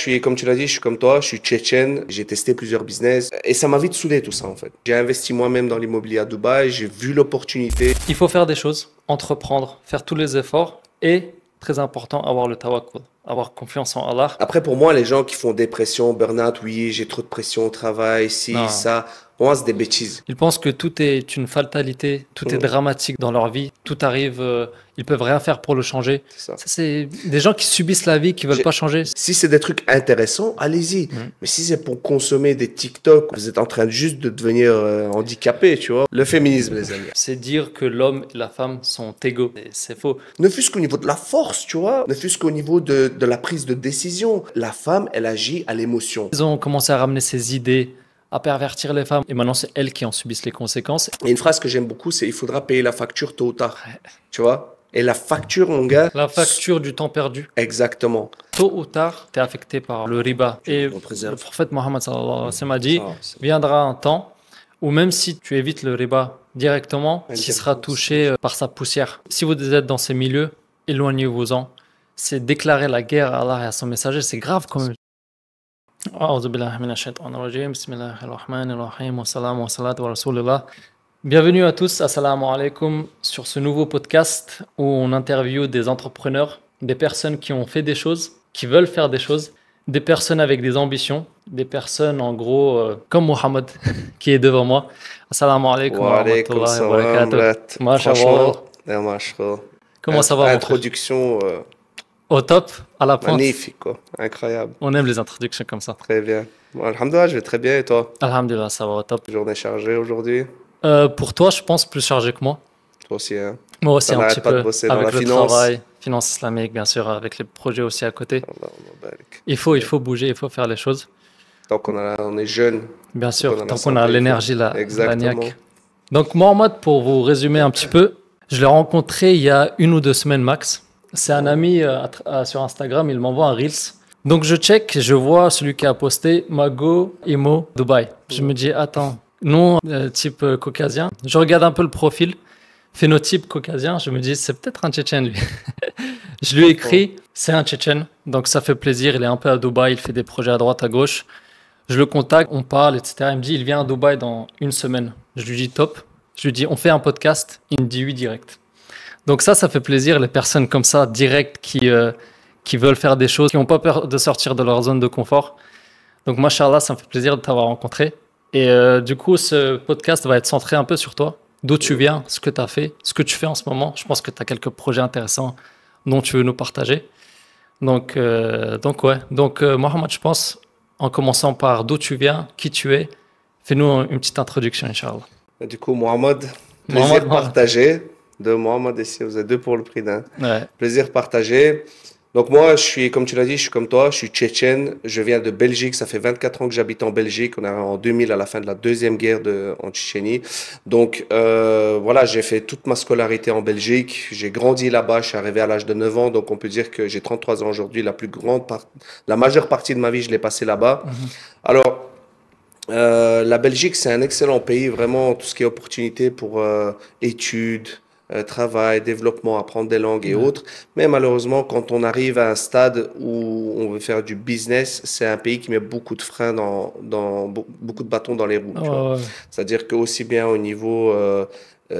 suis, comme tu l'as dit, je suis comme toi, je suis tchétchène, j'ai testé plusieurs business et ça m'a vite saoulé tout ça en fait. J'ai investi moi-même dans l'immobilier à Dubaï, j'ai vu l'opportunité. Il faut faire des choses, entreprendre, faire tous les efforts et, très important, avoir le tawakkul, avoir confiance en Allah. Après, pour moi, les gens qui font dépression, burn-out, oui, j'ai trop de pression au travail, ci, Non. ça, pour moi, c'est des bêtises. Ils pensent que tout est une fatalité, tout est dramatique dans leur vie, tout arrive, ils peuvent rien faire pour le changer. C'est ça. Ça, c'est des gens qui subissent la vie, qui veulent pas changer. Si c'est des trucs intéressants, allez-y. Mais si c'est pour consommer des TikTok, vous êtes en train juste de devenir handicapé, tu vois. Le féminisme, les amis. C'est dire que l'homme et la femme sont égaux. Et c'est faux. Ne fût-ce qu'au niveau de la force, tu vois. Ne fût-ce qu'au niveau de la prise de décision. La femme, elle agit à l'émotion. Ils ont commencé à ramener ces idées, à pervertir les femmes. Et maintenant, c'est elles qui en subissent les conséquences. Et une phrase que j'aime beaucoup, c'est « il faudra payer la facture tôt ou tard ». Tu vois. Et la facture, mon gars... La facture du temps perdu. Exactement. Tôt ou tard, tu es affecté par le riba. Et le prophète Mohammed sallallahu alayhi wa sallam a dit, viendra un temps où même si tu évites le riba directement, tu seras touché par sa poussière. Si vous êtes dans ces milieux, éloignez-vous-en. C'est déclarer la guerre à Allah et à son messager, c'est grave quand même. Bienvenue à tous, assalamu alaikum, sur ce nouveau podcast où on interviewe des entrepreneurs, des personnes qui ont fait des choses, qui veulent faire des choses, des personnes avec des ambitions, des personnes en gros comme Mohamed qui est devant moi. Assalamu alaikum wa rahmatullahi wa barakatuh. Mashallah. Comment ça va? Introduction au top, à la pointe. Magnifique, quoi. Incroyable. On aime les introductions comme ça. Très bien. Bon, alhamdoulilah, je vais très bien et toi? Alhamdulillah, ça va au top. Journée chargée aujourd'hui? Pour toi, je pense plus chargé que moi. Toi aussi, hein? Moi aussi, un petit pas peu. de bosser avec dans la le finance. travail, finance islamique, bien sûr, avec les projets aussi à côté. Allah, Il faut bouger, il faut faire les choses. Tant on est jeune. Bien sûr, tant qu'on santé, a l'énergie, la Exactement. niaque. Donc, Mohamed, pour vous résumer un petit peu, je l'ai rencontré il y a 1 ou 2 semaines max. C'est un ami sur Instagram, il m'envoie un Reels. Donc, je check, je vois celui qui a posté Mago Imo Dubaï. Je me dis, attends, nom type caucasien. Je regarde un peu le profil, phénotype caucasien. Je me dis, c'est peut-être un Tchétchène, lui. Je lui ai écrit, c'est un Tchétchène. Donc, ça fait plaisir. Il est un peu à Dubaï, il fait des projets à droite, à gauche. Je le contacte, on parle, etc. Il me dit, il vient à Dubaï dans 1 semaine. Je lui dis, top. Je lui dis, on fait un podcast. Il me dit oui direct. Donc ça fait plaisir, les personnes comme ça, direct, qui veulent faire des choses, qui n'ont pas peur de sortir de leur zone de confort. Donc, machallah, ça me fait plaisir de t'avoir rencontré. Et du coup, ce podcast va être centré un peu sur toi, d'où tu viens, ce que tu as fait, ce que tu fais en ce moment. Je pense que tu as quelques projets intéressants dont tu veux nous partager. Donc Mohamed, je pense, en commençant par d'où tu viens, qui tu es, fais-nous une petite introduction, Inch'Allah. Du coup, Mohamed, plaisir partagé. De Mohamed ici, vous êtes 2 pour le prix d'un. Ouais. Plaisir partagé. Donc moi, je suis, comme tu l'as dit, je suis comme toi, je suis tchétchène, je viens de Belgique, ça fait 24 ans que j'habite en Belgique, on est en 2000 à la fin de la deuxième guerre en Tchétchénie. Donc voilà, j'ai fait toute ma scolarité en Belgique, j'ai grandi là-bas, je suis arrivé à l'âge de 9 ans, donc on peut dire que j'ai 33 ans aujourd'hui, la majeure partie de ma vie, je l'ai passée là-bas. Alors, la Belgique, c'est un excellent pays, vraiment, tout ce qui est opportunité pour études, travail, développement, apprendre des langues et autres. Mais malheureusement, quand on arrive à un stade où on veut faire du business, c'est un pays qui met beaucoup de freins beaucoup de bâtons dans les roues. Tu vois. C'est-à-dire qu'aussi bien au niveau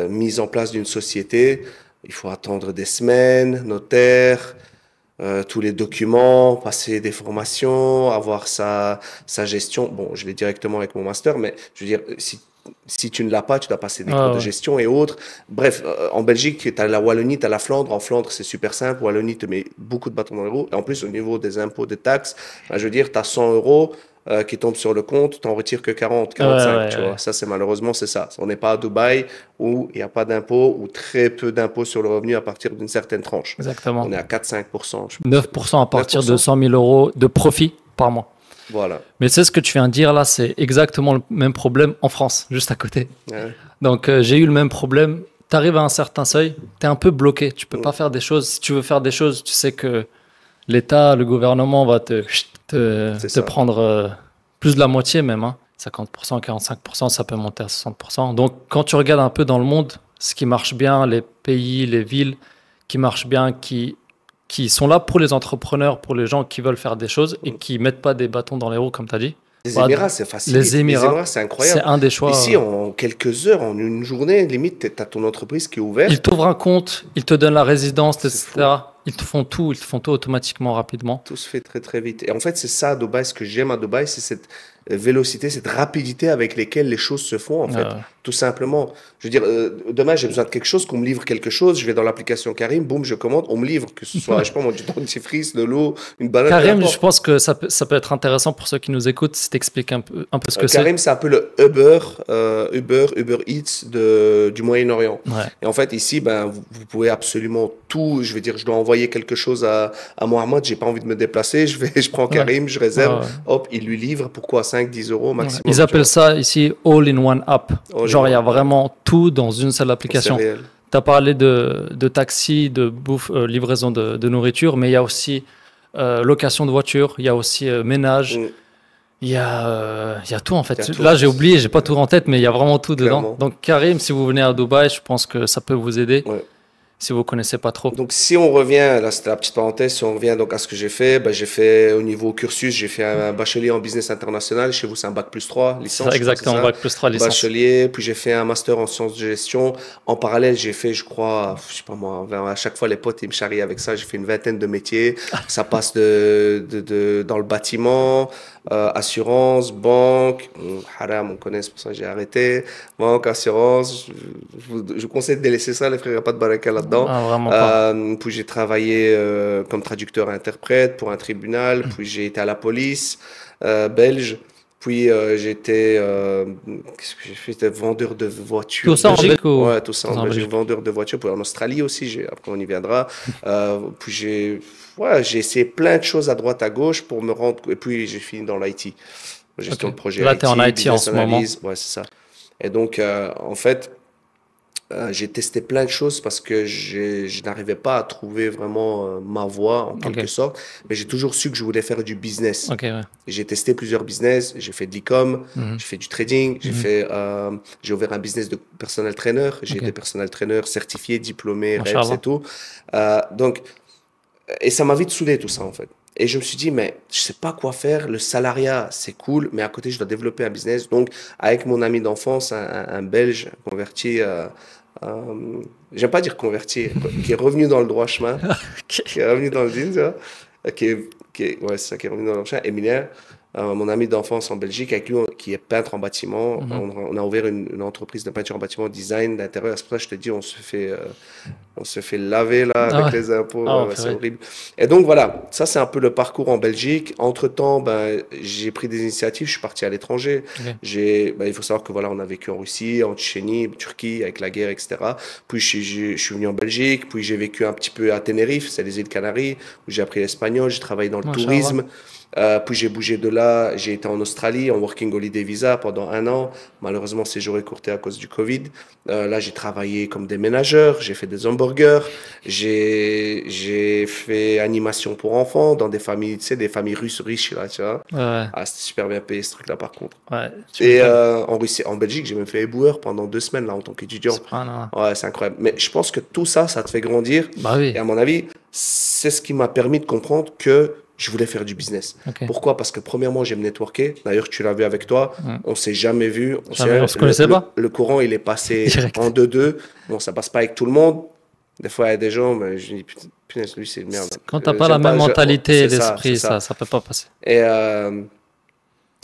mise en place d'une société, il faut attendre des semaines, notaire, tous les documents, passer des formations, avoir sa gestion. Bon, je l'ai directement avec mon master, mais je veux dire, si tu ne l'as pas, tu dois passer des cours de gestion et autres. Bref, en Belgique, tu as la Wallonie, tu as la Flandre. En Flandre, c'est super simple. Wallonie te met beaucoup de bâtons dans les roues. Et en plus, au niveau des impôts, des taxes, je veux dire, tu as 100 euros qui tombent sur le compte, tu n'en retires que 40, 45. Tu vois. Ça, malheureusement, c'est ça. On n'est pas à Dubaï où il n'y a pas d'impôts ou très peu d'impôts sur le revenu à partir d'une certaine tranche. Exactement. On est à 4-5%. 9% à partir de 100 000 euros de profit par mois. Voilà. Mais c'est ce que tu viens de dire là, c'est exactement le même problème en France, juste à côté. Ouais. Donc j'ai eu le même problème. Tu arrives à un certain seuil, tu es un peu bloqué. Tu peux pas faire des choses. Si tu veux faire des choses, tu sais que l'État, le gouvernement va te prendre plus de la moitié même. Hein. 50%, 45%, ça peut monter à 60%. Donc quand tu regardes un peu dans le monde, ce qui marche bien, les pays, les villes qui marchent bien, qui qui sont là pour les entrepreneurs, pour les gens qui veulent faire des choses et qui mettent pas des bâtons dans les roues, comme tu as dit. Les Émirats, c'est facile. Les Émirats, c'est incroyable. C'est un des choix. Ici, en quelques heures, en une journée, limite, tu as ton entreprise qui est ouverte. Ils t'ouvrent un compte, ils te donnent la résidence, C'est etc. fou. Ils te font tout automatiquement, rapidement. Tout se fait très très vite. Et en fait, c'est ça à Dubaï. Ce que j'aime à Dubaï, c'est cette vélocité, cette rapidité avec lesquelles les choses se font, en fait. Tout simplement. Je veux dire, demain, j'ai besoin de quelque chose, qu'on me livre quelque chose, je vais dans l'application Karim, boum, je commande, on me livre, que ce soit, je sais pas moi, du dentifrice, de l'eau, une banane. Karim, je pense que ça peut être intéressant pour ceux qui nous écoutent, si t'expliques un peu ce que c'est. Karim, c'est un peu le Uber Eats du Moyen-Orient. Ouais. Et en fait, ici, ben, vous pouvez absolument tout. Je veux dire, je dois envoyer quelque chose à Mohamed, j'ai pas envie de me déplacer, je prends Karim, je réserve, hop, il lui livre. Pourquoi 5-10 euros maximum? Ils appellent ça ici All-in-One App. Genre, il y a vraiment tout dans une seule application. C'est réel. Tu as parlé de taxi, de bouffe, livraison de nourriture, mais il y a aussi location de voiture, il y a aussi ménage. Il y a tout en fait. Là, j'ai oublié, j'ai pas tout en tête, mais il y a vraiment tout dedans. Donc, Karim, si vous venez à Dubaï, je pense que ça peut vous aider. Ouais. Si vous connaissez pas trop. Donc, si on revient, là, c'était la petite parenthèse, si on revient donc à ce que j'ai fait, ben, j'ai fait au niveau cursus, j'ai fait un bachelier en business international. Chez vous, c'est un bac plus 3, licence. Exactement, bac plus 3, licence. Bachelier, puis j'ai fait un master en sciences de gestion. En parallèle, j'ai fait, je crois, je sais pas moi, à chaque fois, les potes, ils me charrient avec ça. J'ai fait une vingtaine de métiers. Ça passe dans le bâtiment, assurance, banque, haram, on connaît, c'est pour ça que j'ai arrêté. Banque, assurance, je vous conseille de délaisser ça, les frères, il n'y a pas de baraka là-dedans. Ah, vraiment pas. Puis j'ai travaillé comme traducteur-interprète pour un tribunal, puis j'ai été à la police belge, puis j'étais, qu'est-ce que j'ai fait? J'étais vendeur de voitures. Tout ça en Belgique ou... Ouais, tout ça en Belgique, vendeur de voitures, puis en Australie aussi, après on y viendra. Puis j'ai essayé plein de choses à droite, à gauche pour me rendre, et puis j'ai fini dans l'IT, gestion de projet. Là, tu es en IT en ce moment. Ouais, c'est ça. Et donc, en fait, j'ai testé plein de choses parce que je n'arrivais pas à trouver vraiment ma voie en quelque sorte, mais j'ai toujours su que je voulais faire du business. J'ai testé plusieurs business, j'ai fait de l'e-com, j'ai fait du trading, j'ai ouvert un business de personnel trainer, j'ai été personnel trainer certifié, diplômé, REPS et tout. Donc, et ça m'a vite saoulé tout ça en fait. Et je me suis dit, mais je sais pas quoi faire. Le salariat, c'est cool, mais à côté, je dois développer un business. Donc, avec mon ami d'enfance, un Belge converti, j'aime pas dire converti, qui est revenu dans le droit chemin, qui est revenu dans le din, tu vois, ouais, c'est ça, qui est revenu dans le droit chemin, Emilien, mon ami d'enfance en Belgique, avec lui, qui est peintre en bâtiment. On a ouvert une entreprise de peinture en bâtiment, design d'intérieur. C'est pour ça que je te dis, on se fait laver là avec les impôts. C'est horrible. Et donc voilà, ça c'est un peu le parcours en Belgique. Entre-temps, ben, j'ai pris des initiatives, je suis parti à l'étranger. Il faut savoir que voilà, on a vécu en Russie, en Tchétchénie, Turquie, avec la guerre, etc. Puis je suis venu en Belgique, puis j'ai vécu un petit peu à Tenerife, c'est les îles Canaries, où j'ai appris l'espagnol, j'ai travaillé dans le tourisme. Puis j'ai bougé de là, j'ai été en Australie en Working Holiday Visa pendant 1 an. Malheureusement, séjour écourté à cause du Covid. Là, j'ai travaillé comme déménageur, j'ai fait des hamburgers, j'ai fait animation pour enfants dans des familles, tu sais, des familles russes riches, là, tu vois. Ah, c'était super bien payé ce truc-là, par contre. Et en Russie, en Belgique, j'ai même fait éboueur pendant 2 semaines, là, en tant qu'étudiant. Ouais, c'est incroyable. Mais je pense que tout ça, ça te fait grandir. Et à mon avis, c'est ce qui m'a permis de comprendre que je voulais faire du business. Pourquoi? Parce que premièrement, j'aime networker. D'ailleurs, tu l'as vu avec toi. On s'est jamais vu. On se connaissait pas. Le courant, il est passé en 2-2. Bon, ça passe pas avec tout le monde. Des fois, il y a des gens, mais je dis, putain, lui, c'est une merde. Quand t'as pas la même mentalité et l'esprit, ça peut pas passer. Et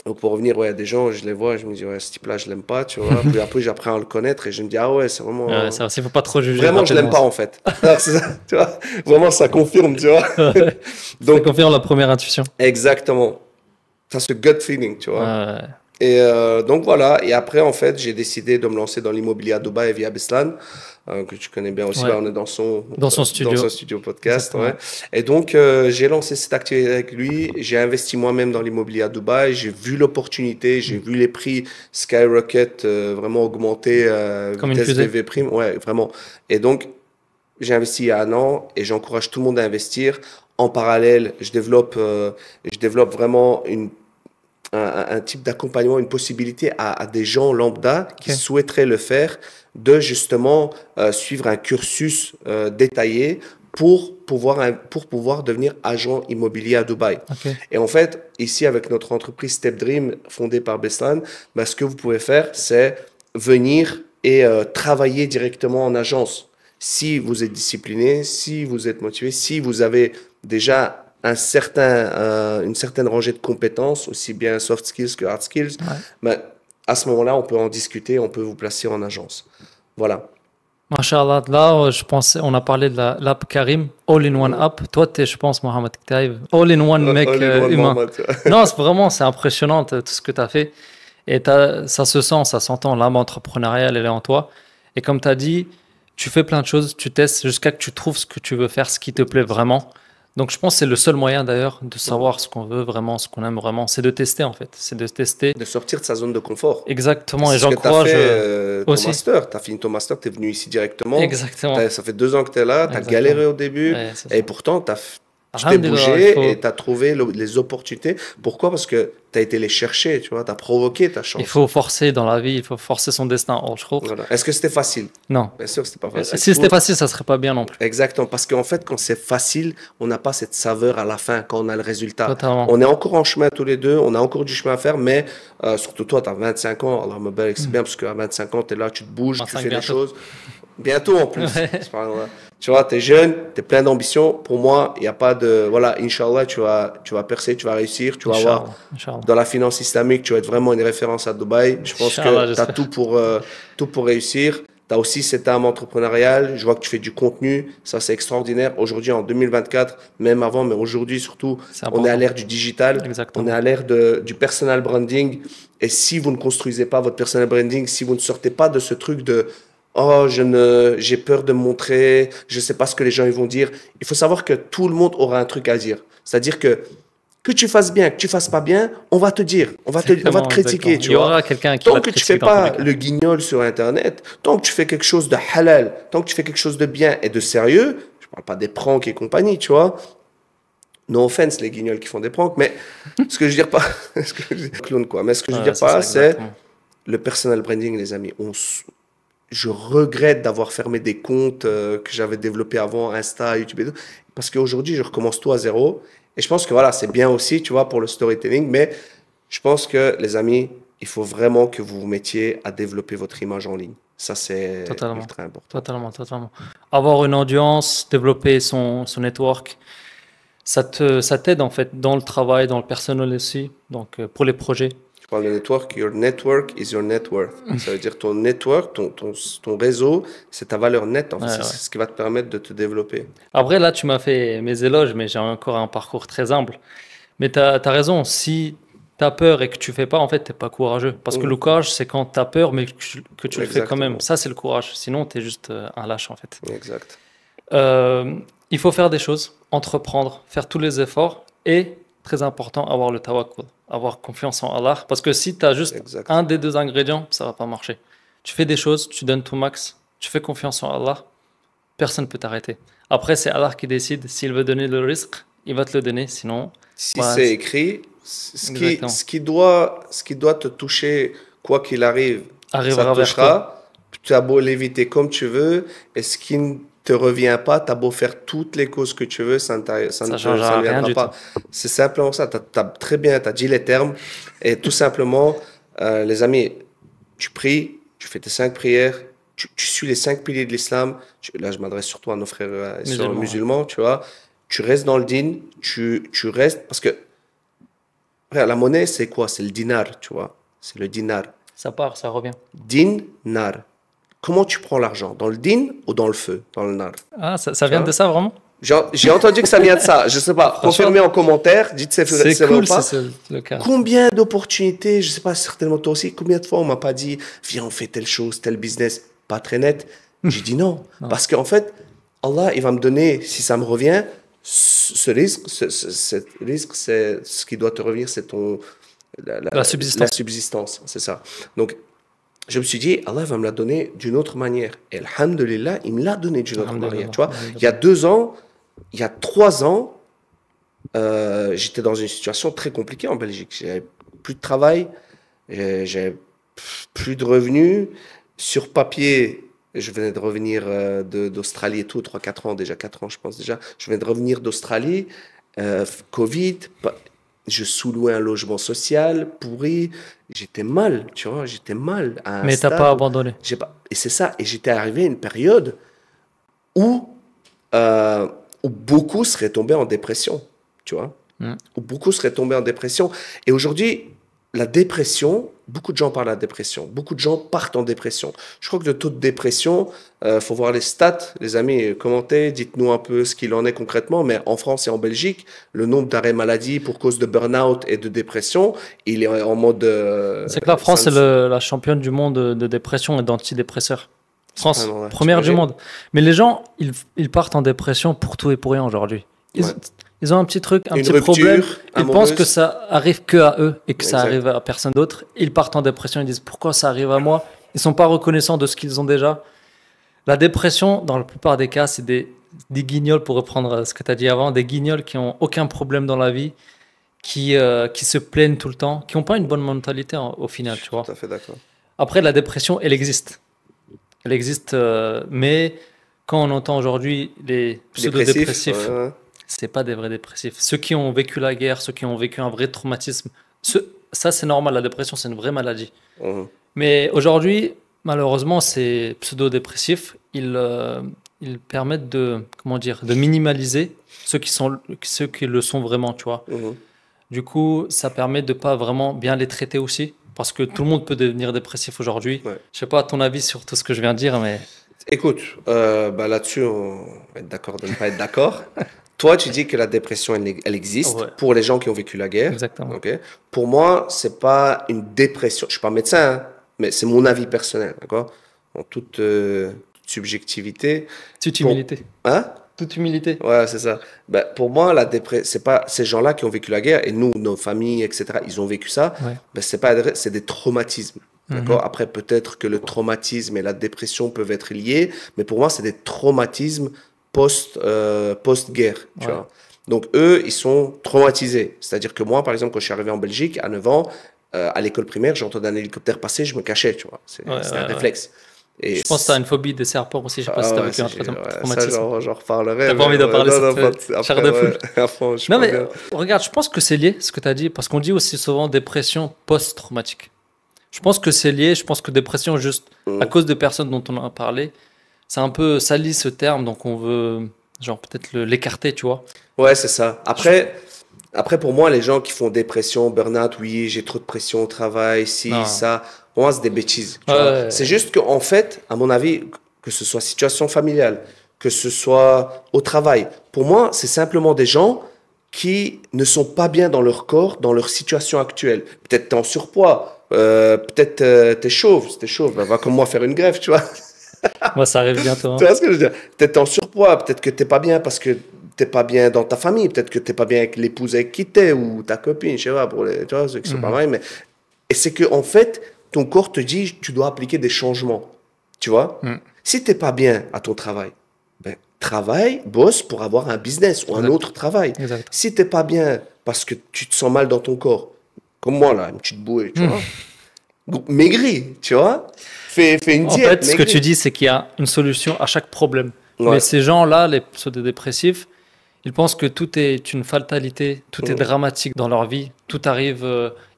donc pour revenir, ouais, il y a des gens, je les vois, je me dis, ouais, ce type-là, je l'aime pas, tu vois. Puis après, j'apprends à le connaître et je me dis, ah ouais, c'est vraiment. Ça aussi, faut pas trop juger. Vraiment, je l'aime pas, en fait. C'est ça, tu vois. Vraiment, ça confirme, tu vois. Donc, ça confirme la première intuition. Exactement. Ça, ce gut feeling, tu vois. Et donc voilà, et après en fait j'ai décidé de me lancer dans l'immobilier à Dubaï via Beslan, que tu connais bien aussi, là, on est dans son studio podcast. Et donc j'ai lancé cette activité avec lui, j'ai investi moi-même dans l'immobilier à Dubaï, j'ai vu l'opportunité, j'ai vu les prix skyrocket vraiment augmenter, comme une fusée. VV prime, ouais vraiment. Et donc j'ai investi il y a 1 an et j'encourage tout le monde à investir. En parallèle, je développe vraiment un type d'accompagnement, une possibilité à des gens lambda qui souhaiteraient le faire, de justement suivre un cursus détaillé pour pouvoir devenir agent immobilier à Dubaï. Ok. Et en fait, ici, avec notre entreprise Step Dream, fondée par Beslan, bah, ce que vous pouvez faire, c'est venir et travailler directement en agence. Si vous êtes discipliné, si vous êtes motivé, si vous avez déjà une certaine rangée de compétences, aussi bien soft skills que hard skills, Ouais. bah, à ce moment-là, on peut en discuter, on peut vous placer en agence. Voilà. Masha'Allah, là, je pense, on a parlé de l'app Karim, all-in-one app. Toi, je pense, Mohamed Ktaïb, all-in-one mec All in one humain. Mohamed. Non, c'est impressionnant tout ce que tu as fait. Et ça se sent, ça s'entend. L'âme entrepreneuriale, elle est en toi. Et comme tu as dit, tu fais plein de choses, tu testes jusqu'à que tu trouves ce que tu veux faire, ce qui te plaît vraiment. Donc, je pense que c'est le seul moyen d'ailleurs de savoir ce qu'on veut vraiment, ce qu'on aime vraiment. C'est de tester en fait. C'est de tester. De sortir de sa zone de confort. Exactement. Et C'est ce que tu as j'encourage fait ton aussi. master. Tu as fini ton master, tu es venu ici directement. Exactement. Ça fait 2 ans que tu es là, tu as Exactement. galéré au début. Ouais, c'est Et ça. pourtant, tu t'es Alhamdulillah, bougé il faut- et tu as trouvé les opportunités. Pourquoi? Parce que tu as été les chercher, tu vois. Tu as provoqué ta Il chance. faut forcer dans la vie, il faut forcer son destin. Oh, je trouve. Voilà. Est-ce que c'était facile? Non. Bien sûr que c'était pas facile. Si c'était facile, ça serait pas bien non plus. Exactement, parce qu'en fait, quand c'est facile, on n'a pas cette saveur à la fin, quand on a le résultat. Totalement. On est encore en chemin tous les deux, on a encore du chemin à faire, mais surtout toi, tu as 25 ans, alors ma belle, c'est bien, parce qu'à 25 ans, tu es là, tu te bouges, tu 25 fais des bientôt. choses. Bientôt en plus. Ouais. C'est pas grave. Tu vois, tu es jeune, tu es plein d'ambition. Pour moi, il n'y a pas de... Voilà, Inch'Allah, tu vas percer, tu vas réussir, tu vas avoir... Inch'Allah, Inch'Allah. Dans la finance islamique, tu vas être vraiment une référence à Dubaï. Je pense Inch'Allah, que tu as j'espère. tout pour réussir. Tu as aussi cette âme entrepreneuriale. Je vois que tu fais du contenu. Ça, c'est extraordinaire. Aujourd'hui, en 2024, même avant, mais aujourd'hui surtout, C'est on est à important. l'ère du digital. Exactement. On est à l'ère du personal branding. Et si vous ne construisez pas votre personal branding, si vous ne sortez pas de ce truc de oh, j'ai peur de me montrer, je ne sais pas ce que les gens ils vont dire. Il faut savoir que tout le monde aura un truc à dire. C'est-à-dire que tu fasses bien, que tu fasses pas bien, on va te dire, on va te Exactement, critiquer, exactement. tu Il y vois. aura quelqu'un qui Tant va que te tu fais critiquer dans tous pas les cas. le guignol sur Internet, tant que tu fais quelque chose de halal, tant que tu fais quelque chose de bien et de sérieux, je parle pas des pranks et compagnie, tu vois. No offense les guignols qui font des pranks, mais ce que je veux dire pas, ce que je veux dire, clown quoi, mais ce que je veux Ouais, dire pas, c'est exactement. le personal branding, les amis. Je regrette d'avoir fermé des comptes que j'avais développés avant, Insta, YouTube et tout, parce qu'aujourd'hui, je recommence tout à zéro. Et je pense que voilà, c'est bien aussi, tu vois, pour le storytelling, mais je pense que, les amis, il faut vraiment que vous vous mettiez à développer votre image en ligne. Ça, c'est Totalement. ultra important. Totalement. Avoir une audience, développer son network, ça t'aide en fait dans le travail, dans le personnel aussi, donc pour les projets. Tu parles de network, your network is your net worth. Ça veut dire ton network, ton réseau, c'est ta valeur nette. En fait. Ouais, C'est ouais. ce qui va te permettre de te développer. Après, là, tu m'as fait mes éloges, mais j'ai encore un parcours très humble. Mais tu as raison, si tu as peur et que tu fais pas, en fait, tu n'es pas courageux. Parce que le courage, c'est quand tu as peur, mais que tu le fais quand même. Exactement. Ça, c'est le courage. Sinon, tu es juste un lâche, en fait. Exact. Il faut faire des choses, entreprendre, faire tous les efforts et, très important, avoir le tawakkul, avoir confiance en Allah. Parce que si tu as juste Exact. un des deux ingrédients, ça va pas marcher. Tu fais des choses, tu donnes ton max, tu fais confiance en Allah, personne ne peut t'arrêter. Après, c'est Allah qui décide. S'il veut donner le risque, il va te le donner. Sinon, Si bah, c'est écrit, ce Exactement. qui doit te toucher, quoi qu'il arrive, ça arrivera te vers toi. touchera. Tu as beau l'éviter comme tu veux, et ce qui ne te revient pas, tu as beau faire toutes les causes que tu veux, ça changera ne rien viendra du pas. C'est simplement ça. Très bien, tu as dit les termes. Et tout simplement, les amis, tu pries, tu fais tes 5 prières, tu suis les 5 piliers de l'islam. Là, je m'adresse surtout à nos frères musulmans, tu vois. Tu restes dans le din, tu restes. Parce que frère, la monnaie, c'est quoi? C'est le dinar, tu vois. C'est le dinar. Ça part, ça revient. Dinar. Comment tu prends l'argent? Dans le din ou dans le feu? Dans le nar? Ah, ça vient vois de ça, vraiment? J'ai entendu que ça vient de ça. Je sais pas. Confirmez en commentaire. Dites c'est vrai C'est ou cool pas. si c'est le cas. Combien d'opportunités, je sais pas, certainement toi aussi, combien de fois on m'a pas dit, viens, on fait telle chose, tel business, pas très net. J'ai dit non. Parce qu'en fait, Allah, il va me donner, si ça me revient, ce risque, c'est ce qui doit te revenir, c'est La subsistance. la subsistance, c'est ça. Donc, je me suis dit, Allah va me la donner d'une autre manière. Et alhamdulillah, il me l'a donné d'une autre manière. Tu vois, il y a 2 ans, il y a 3 ans, j'étais dans une situation très compliquée en Belgique. J'avais plus de travail, j'avais plus de revenus. Sur papier, Je venais de revenir d'Australie et tout, 3-4 ans déjà, 4 ans je pense déjà. Je venais de revenir d'Australie, Covid, je sous-louais un logement social pourri. J'étais mal, tu vois, j'étais mal à un Mais t'as pas stade où abandonné. j'ai pas... Et c'est ça, et j'étais arrivé à une période où, euh, où beaucoup seraient tombés en dépression, tu vois, Mm. où beaucoup seraient tombés en dépression. Et aujourd'hui, la dépression, beaucoup de gens parlent de la dépression, beaucoup de gens partent en dépression. Je crois que le taux de dépression, faut voir les stats, les amis, commentez, dites-nous un peu ce qu'il en est concrètement, mais en France et en Belgique, le nombre d'arrêts maladie pour cause de burn-out et de dépression, il est en mode... C'est que la France est la championne du monde de dépression et d'antidépresseurs. France, ouais, première du t'imagines. monde. Mais les gens, ils partent en dépression pour tout et pour rien aujourd'hui. Ouais. Ils ont un petit truc, un Une petit rupture problème. Ils amoureuse. pensent que ça arrive que à eux et que ça Exact. arrive à personne d'autre. Ils partent en dépression. Ils disent pourquoi ça arrive à moi. Ils sont pas reconnaissants de ce qu'ils ont déjà. La dépression, dans la plupart des cas, c'est des guignols, pour reprendre ce que tu as dit avant, des guignols qui ont aucun problème dans la vie, qui se plaignent tout le temps, qui n'ont pas une bonne mentalité au final, Je tu suis vois. tout à fait d'accord. Après, la dépression, elle existe. Elle existe, mais quand on entend aujourd'hui les Dépressif, pseudo-dépressifs, ouais. c'est pas des vrais dépressifs. Ceux qui ont vécu la guerre, ceux qui ont vécu un vrai traumatisme, ça c'est normal, la dépression c'est une vraie maladie. Mhm. Mais aujourd'hui, malheureusement, ces pseudo-dépressifs, ils permettent comment dire, de minimaliser ceux qui le sont vraiment, tu vois. Mhm. Du coup, ça permet de pas vraiment bien les traiter aussi, parce que tout le monde peut devenir dépressif aujourd'hui. Ouais. Je sais pas ton avis sur tout ce que je viens de dire, mais Écoute, bah là-dessus, on va être d'accord de ne pas être d'accord. Toi, tu dis que la dépression, elle existe Ouais. pour les gens qui ont vécu la guerre. Exactement. Ok. Pour moi, c'est pas une dépression. Je suis pas médecin, hein, mais c'est mon avis personnel, d'accord? En toute subjectivité. Toute Pour- humilité. Hein? Toute humilité. Ouais, c'est ça. Ben, pour moi, la dépression, c'est pas ces gens-là qui ont vécu la guerre et nous, nos familles, etc., ils ont vécu ça. Ouais. Ben, c'est des traumatismes. D'accord? Après, peut-être que le traumatisme et la dépression peuvent être liés, mais pour moi, c'est des traumatismes post-guerre, tu Ouais. vois. Donc, eux, ils sont traumatisés. C'est-à-dire que moi, par exemple, quand je suis arrivé en Belgique à 9 ans, à l'école primaire, j'entendais un hélicoptère passer, je me cachais, tu vois. C'était Ouais, un ouais. réflexe. Et Je pense que tu as une phobie des serpents aussi. Je sais pas si tu as vécu un ça, traumatisme. j'en reparlerai. T'as pas envie d'en parler, non, ça non, te fait après, chair de poule. ouais, à fond, je suis Non, pas mais bien. regarde, je pense que c'est lié, ce que tu as dit, parce qu'on dit aussi souvent dépression post-traumatique. Je pense que c'est lié. Je pense que dépression, juste à cause de personnes dont on a parlé, c'est un peu sali ce terme, donc on veut, genre, peut-être l'écarter, tu vois. Ouais, c'est ça. Après, pour moi, les gens qui font dépression, burn-out, oui, j'ai trop de pression au travail, si, Non. ça, pour moi, c'est des bêtises. Tu Ouais, vois. ouais. C'est juste qu'en fait, à mon avis, que ce soit situation familiale, que ce soit au travail, pour moi, c'est simplement des gens qui ne sont pas bien dans leur corps, dans leur situation actuelle. Peut-être t'es en surpoids, peut-être t'es chauve. Si t'es chauve, ben, va comme moi faire une greffe, tu vois. Moi, ça arrive bientôt. Hein. Tu vois ce que je veux dire? Peut-être t'es en surpoids, peut-être que t'es pas bien parce que t'es pas bien dans ta famille, peut-être que t'es pas bien avec l'épouse avec qui t'es ou ta copine, je sais pas, pour les, tu vois, ceux qui sont pas mariés, mais... Et c'est que, en fait, ton corps te dit, tu dois appliquer des changements, tu vois? Si t'es pas bien à ton travail, ben, travaille, bosse pour avoir un business ou un Exact. autre travail. Exact. Si t'es pas bien parce que tu te sens mal dans ton corps, comme moi là, une petite bouée, tu vois? Maigris, tu vois? Fais une En diète, fait, ce que maigris. tu dis, c'est qu'il y a une solution à chaque problème. Ouais. Mais ces gens-là, les pseudo-dépressifs, ils pensent que tout est une fatalité, tout est dramatique dans leur vie, tout arrive,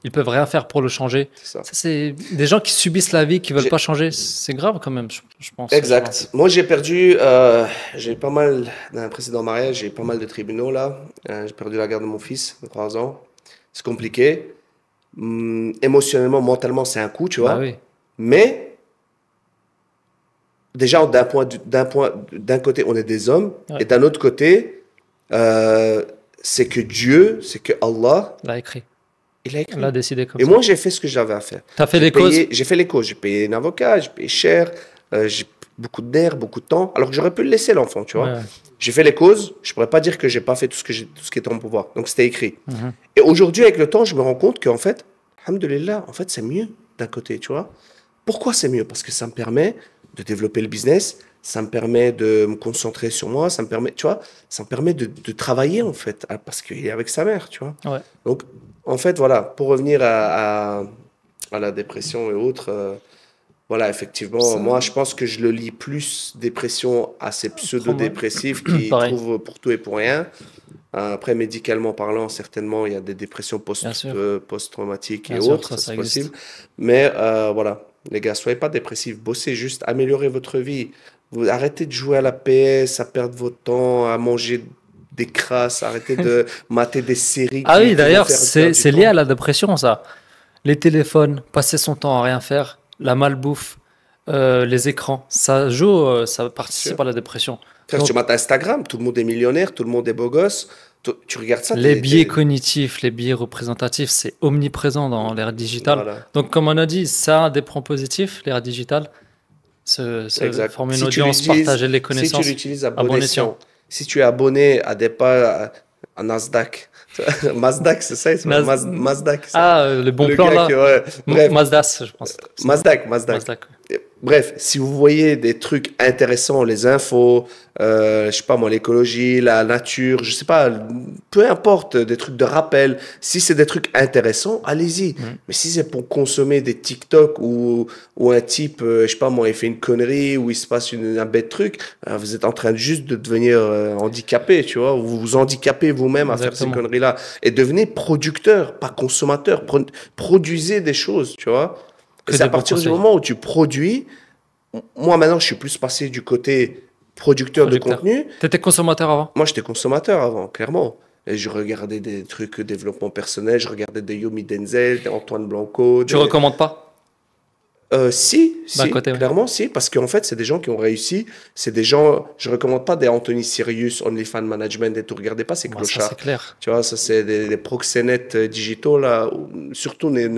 ils peuvent rien faire pour le changer. C'est ça. Ça, c'est des gens qui subissent la vie, qui veulent J'ai- pas changer. C'est grave quand même, je pense. Exact. Moi, j'ai pas mal, dans un précédent mariage, j'ai pas mal de tribunaux là. J'ai perdu la garde de mon fils de 3 ans. C'est compliqué. Émotionnellement, mentalement, c'est un coup, tu vois. Bah oui. Mais, déjà, d'un côté, on est des hommes. Ouais. Et d'un autre côté, c'est que Dieu, c'est que Allah, L'a écrit. il a écrit. L'a décidé comme Et ça. moi, j'ai fait ce que j'avais à faire. T'as fait J'ai des causes. J'ai fait les causes. J'ai payé un avocat, j'ai payé cher, j'ai beaucoup de nerfs, beaucoup de temps. Alors que j'aurais pu le laisser, l'enfant, tu vois. Ouais, ouais. J'ai fait les causes. Je pourrais pas dire que j'ai pas fait tout ce qui était en mon pouvoir. Donc, c'était écrit. Mhm. Et aujourd'hui, avec le temps, je me rends compte qu'en fait, alhamdoulilah, en fait, c'est mieux d'un côté, tu vois. Pourquoi c'est mieux? Parce que ça me permet de développer le business, ça me permet de me concentrer sur moi, ça me permet, tu vois, ça me permet de travailler, en fait, parce qu'il est avec sa mère, tu vois. Ouais. Donc, en fait, voilà, pour revenir à la dépression et autres, Voilà, effectivement. Ça- Moi, je pense que je le lis plus dépression à ces pseudo-dépressifs qui Pareil, trouvent pour tout et pour rien. Après, médicalement parlant, certainement, il y a des dépressions bien sûr, post-traumatiques et bien sûr, autres, ça c'est ça possible. existe. Mais voilà, les gars, soyez pas dépressifs, bossez juste, améliorez votre vie. Vous arrêtez de jouer à la PS, à perdre votre temps, à manger des crasses, arrêtez de mater des séries Ah oui, qui vont d'ailleurs, faire perdre du c'est lié à temps. la dépression, ça. Les téléphones, passer son temps à rien faire, la malbouffe, les écrans, ça Sûr. participe à la dépression. Frère, tu Donc, mates Instagram, tout le monde est millionnaire, tout le monde est beau gosse. Tu regardes ça, les biais cognitifs, les biais représentatifs, c'est omniprésent dans l'ère digitale. Voilà, Donc, comme on a dit, ça a des points positifs, l'ère digitale. Se exact. former une audience, partager les Si tu connaissances l'utilises à à bon bon escient. escient, si tu es abonné à des pas à Nasdaq, Nasdaq, c'est ça, Naz- Nasdaq, ça. Ah, le bon Le plan gars là, qui, ouais, bref, Mazdas, je pense. Nasdaq. Mazda. Bref, si vous voyez des trucs intéressants, les infos, je sais pas moi, l'écologie, la nature, je sais pas, peu importe, des trucs de rappel, si c'est des trucs intéressants, allez-y. Mm. Mais si c'est pour consommer des TikTok ou un type, je sais pas moi, il fait une connerie ou il se passe un bête truc, vous êtes en train juste de devenir handicapé, tu vois, vous vous handicapez vous-même à faire ces Exactement. conneries-là. Et devenez producteur, pas consommateur. Produisez des choses, tu vois. Et Que c'est à des bons partir du conseils. moment où tu produis, moi maintenant je suis plus passé du côté producteur de Producteur. contenu. T'étais consommateur avant? Moi j'étais consommateur avant, clairement. Et je regardais des trucs développement personnel, je regardais des Yomi Denzel, des Antoine Blanco. Tu recommandes pas? Si, D'un si, côté, ouais. clairement si, parce qu'en fait c'est des gens qui ont réussi, c'est des gens, je recommande pas des Anthony Sirius, OnlyFans Management et tout, regardez pas ces Bah, ça, clochards. c'est clair. Tu vois, ça c'est des proxénètes digitaux là. Surtout ne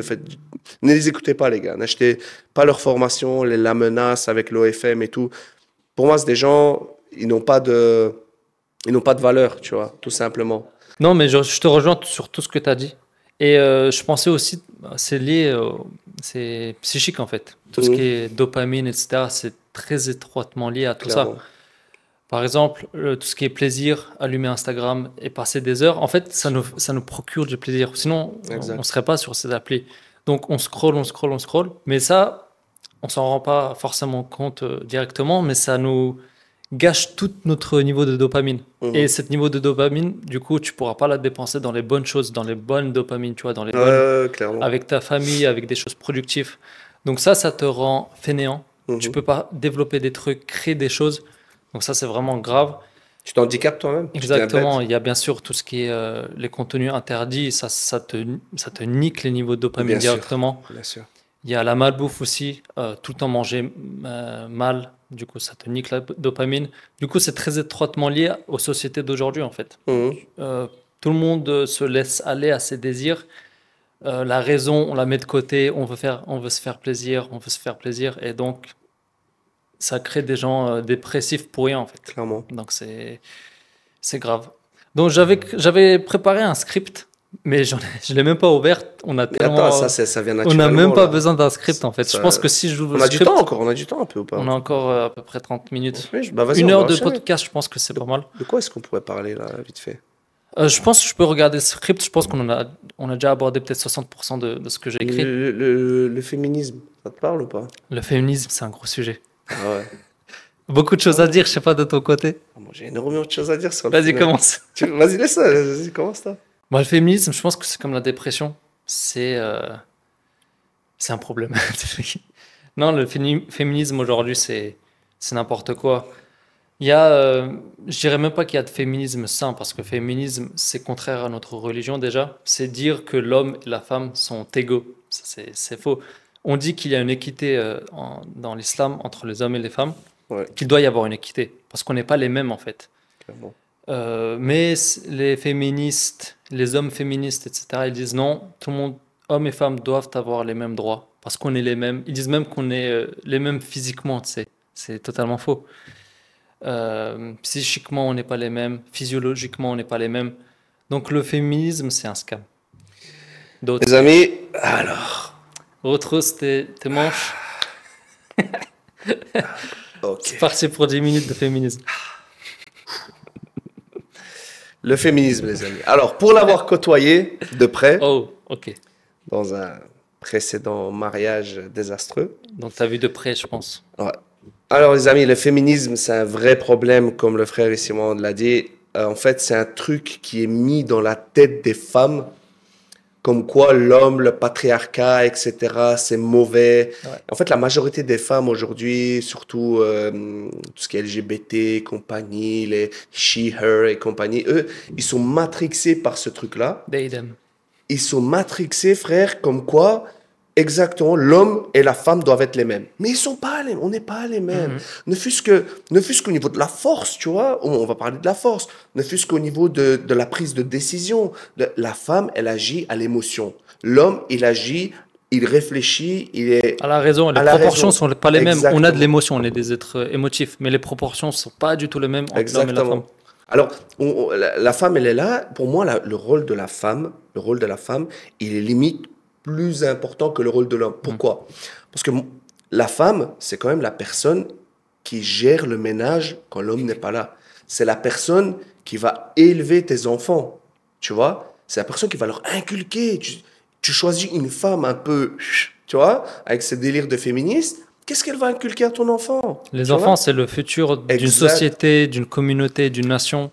les écoutez pas les gars. N'achetez pas leur formation, la menace avec l'OFM et tout. Pour moi, c'est des gens, ils n'ont pas de valeur, tu vois, tout simplement. Non, mais je te rejoins sur tout ce que tu as dit. Et je pensais aussi, c'est lié, c'est psychique en fait. Tout ce Mhm, qui est dopamine, etc., c'est très étroitement lié à tout ça. clairement. Par exemple, tout ce qui est plaisir, allumer Instagram et passer des heures, en fait, ça nous procure du plaisir. Sinon, on ne Exact. serait pas sur ces applis. Donc, on scrolle, on scrolle, on scrolle. Mais ça, on s'en rend pas forcément compte directement, mais ça nous gâche tout notre niveau de dopamine. Et Mhm. ce niveau de dopamine, du coup, tu pourras pas la dépenser dans les bonnes choses, dans les bonnes dopamines, tu vois, dans les bonnes, Clairement. avec ta famille, avec des choses productives. Donc ça te rend fainéant. Tu Mhm. peux pas développer des trucs, créer des choses. Donc ça, c'est vraiment grave. Tu t'handicapes toi-même, tu deviens Exactement. bête. Il y a bien sûr tout ce qui est les contenus interdits. Ça te nique les niveaux de dopamine Bien sûr, directement. bien sûr. Il y a la malbouffe aussi. Tout le temps manger mal. Du coup, ça te nique la dopamine. Du coup, c'est très étroitement lié aux sociétés d'aujourd'hui, en fait. Mhm. Tout le monde se laisse aller à ses désirs. La raison, on la met de côté. On veut se faire plaisir. On veut se faire plaisir. Et donc, ça crée des gens dépressifs pour rien, en fait. Clairement. Donc, c'est grave. Donc, j'avais préparé un script, mais je l'ai même pas ouvert. On a Mais attends, tellement, ça vient on n'a même naturellement pas là. besoin d'un script, en fait. Je Ça- pense que si j'ouvre On le a du script, temps encore, on a du temps un peu ou pas? on a encore à peu près 30 minutes. Oui, bah vas-y, Une on va heure de enchaîner. podcast, je pense que c'est pas mal. De quoi est-ce qu'on pourrait parler là, vite fait? Je pense que je peux regarder le script. Je pense on a déjà abordé peut-être 60% de ce que j'ai écrit. Le féminisme, ça te parle ou pas? Le féminisme, c'est un gros sujet. Ah ouais. Beaucoup de choses à dire, je sais pas de ton côté. Moi, j'ai énormément de choses à dire sur le Vas-y, féminisme. commence. Vas-y, laisse ça, vas-y, commence toi. Moi, le féminisme, je pense que c'est comme la dépression. C'est un problème. Non, le féminisme aujourd'hui, c'est n'importe quoi. Je dirais même pas qu'il y a de féminisme sain, parce que féminisme, c'est contraire à notre religion déjà. C'est dire que l'homme et la femme sont égaux. Ça, c'est faux. On dit qu'il y a une équité dans l'islam entre les hommes et les femmes, Ouais, qu'il doit y avoir une équité, parce qu'on n'est pas les mêmes en fait. clairement. Mais les féministes, les hommes féministes, etc., ils disent non, tout le monde, hommes et femmes doivent avoir les mêmes droits, parce qu'on est les mêmes. Ils disent même qu'on est les mêmes physiquement, tu sais. C'est totalement faux. Psychiquement, on n'est pas les mêmes. Physiologiquement, on n'est pas les mêmes. Donc le féminisme, c'est un scam. D'autres. Les amis, alors, Retrousse tes manches. ok. C'est parti pour 10 minutes de féminisme. Le féminisme, les amis. Alors, pour l'avoir côtoyé de près, Oh, ok. dans un précédent mariage désastreux. Donc, tu as vu de près, je pense. Ouais. Alors, les amis, le féminisme, c'est un vrai problème, comme le frère ici l'a dit. En fait, c'est un truc qui est mis dans la tête des femmes, comme quoi l'homme, le patriarcat, etc., c'est mauvais. Ouais. En fait, la majorité des femmes aujourd'hui, surtout tout ce qui est LGBT et compagnie, les she, her et compagnie, eux, ils sont matrixés par ce truc-là. Idem. Ils sont matrixés, frère, comme quoi, exactement, l'homme et la femme doivent être les mêmes. Mais ils sont pas les, on n'est pas les mêmes. Ne fût-ce qu'au niveau de la force, tu vois, on va parler de la force. Ne fût-ce qu'au niveau de la prise de décision. La femme, elle agit à l'émotion. L'homme, il agit, il réfléchit, il est... À la raison, les à la proportions raison. sont pas les mêmes. On a de Exactement. l'émotion, on est des êtres émotifs, mais les proportions sont pas du tout les mêmes entre l'homme et la femme. Exactement. Alors, la femme, elle est là. Pour moi, le rôle de la femme, il est limite plus important que le rôle de l'homme. Pourquoi? Parce que la femme, c'est quand même la personne qui gère le ménage quand l'homme n'est pas là. C'est la personne qui va élever tes enfants, tu vois? C'est la personne qui va leur inculquer. Tu choisis une femme un peu, tu vois, avec ses délires de féministe. Qu'est-ce qu'elle va inculquer à ton enfant? Les Tu enfants, vois? c'est le futur d'une Exact. société, d'une communauté, d'une nation.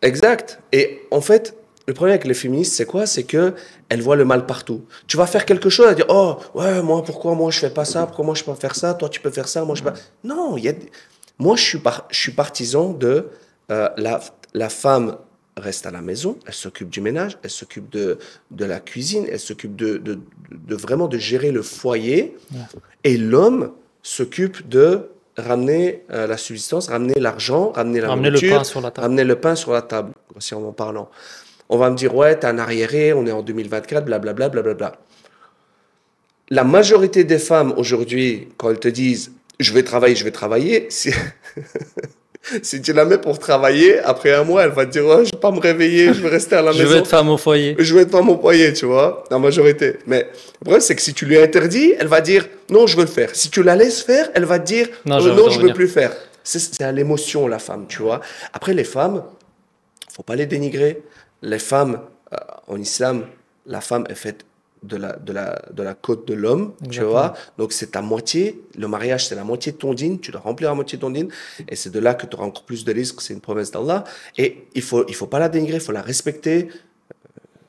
Exact. Et en fait, le problème avec les féministes, c'est quoi? C'est que elles voient le mal partout. Tu vas faire quelque chose, elles disent, oh, ouais, moi, pourquoi moi je fais pas ça? Pourquoi moi je peux pas faire ça? Toi, tu peux faire ça? Moi, je peux pas. Non, moi, je suis partisan de la femme reste à la maison, elle s'occupe du ménage, elle s'occupe de la cuisine, elle s'occupe de vraiment de gérer le foyer. Et l'homme s'occupe de ramener la subsistance, ramener l'argent, ramener la Ramener le nourriture, pain sur la table. ramener le pain sur la table, grossièrement parlant. On va me dire, ouais, t'es un arriéré, on est en 2024, blablabla, blablabla. La majorité des femmes aujourd'hui, quand elles te disent, je vais travailler, si, si tu la mets pour travailler, après un mois, elle va te dire, oh, je vais pas me réveiller, je vais rester à la Je maison. vais être femme au foyer. Je vais être femme au foyer, tu vois, la majorité. Mais le problème, c'est que si tu lui interdis, elle va dire non, je veux le faire. Si tu la laisses faire, elle va dire Non, non, j'ai envie de je veux revenir. plus faire. C'est à l'émotion, la femme, tu vois. Après, les femmes, faut pas les dénigrer. Les femmes, en islam, la femme est faite de la côte de l'homme, tu Exactement. vois. Donc, c'est ta moitié. Le mariage, c'est la moitié de ton dîne. Tu dois remplir la moitié de ton dîne. Et c'est de là que tu auras encore plus de risques. C'est une promesse d'Allah. Et il faut pas la dénigrer, il faut la respecter.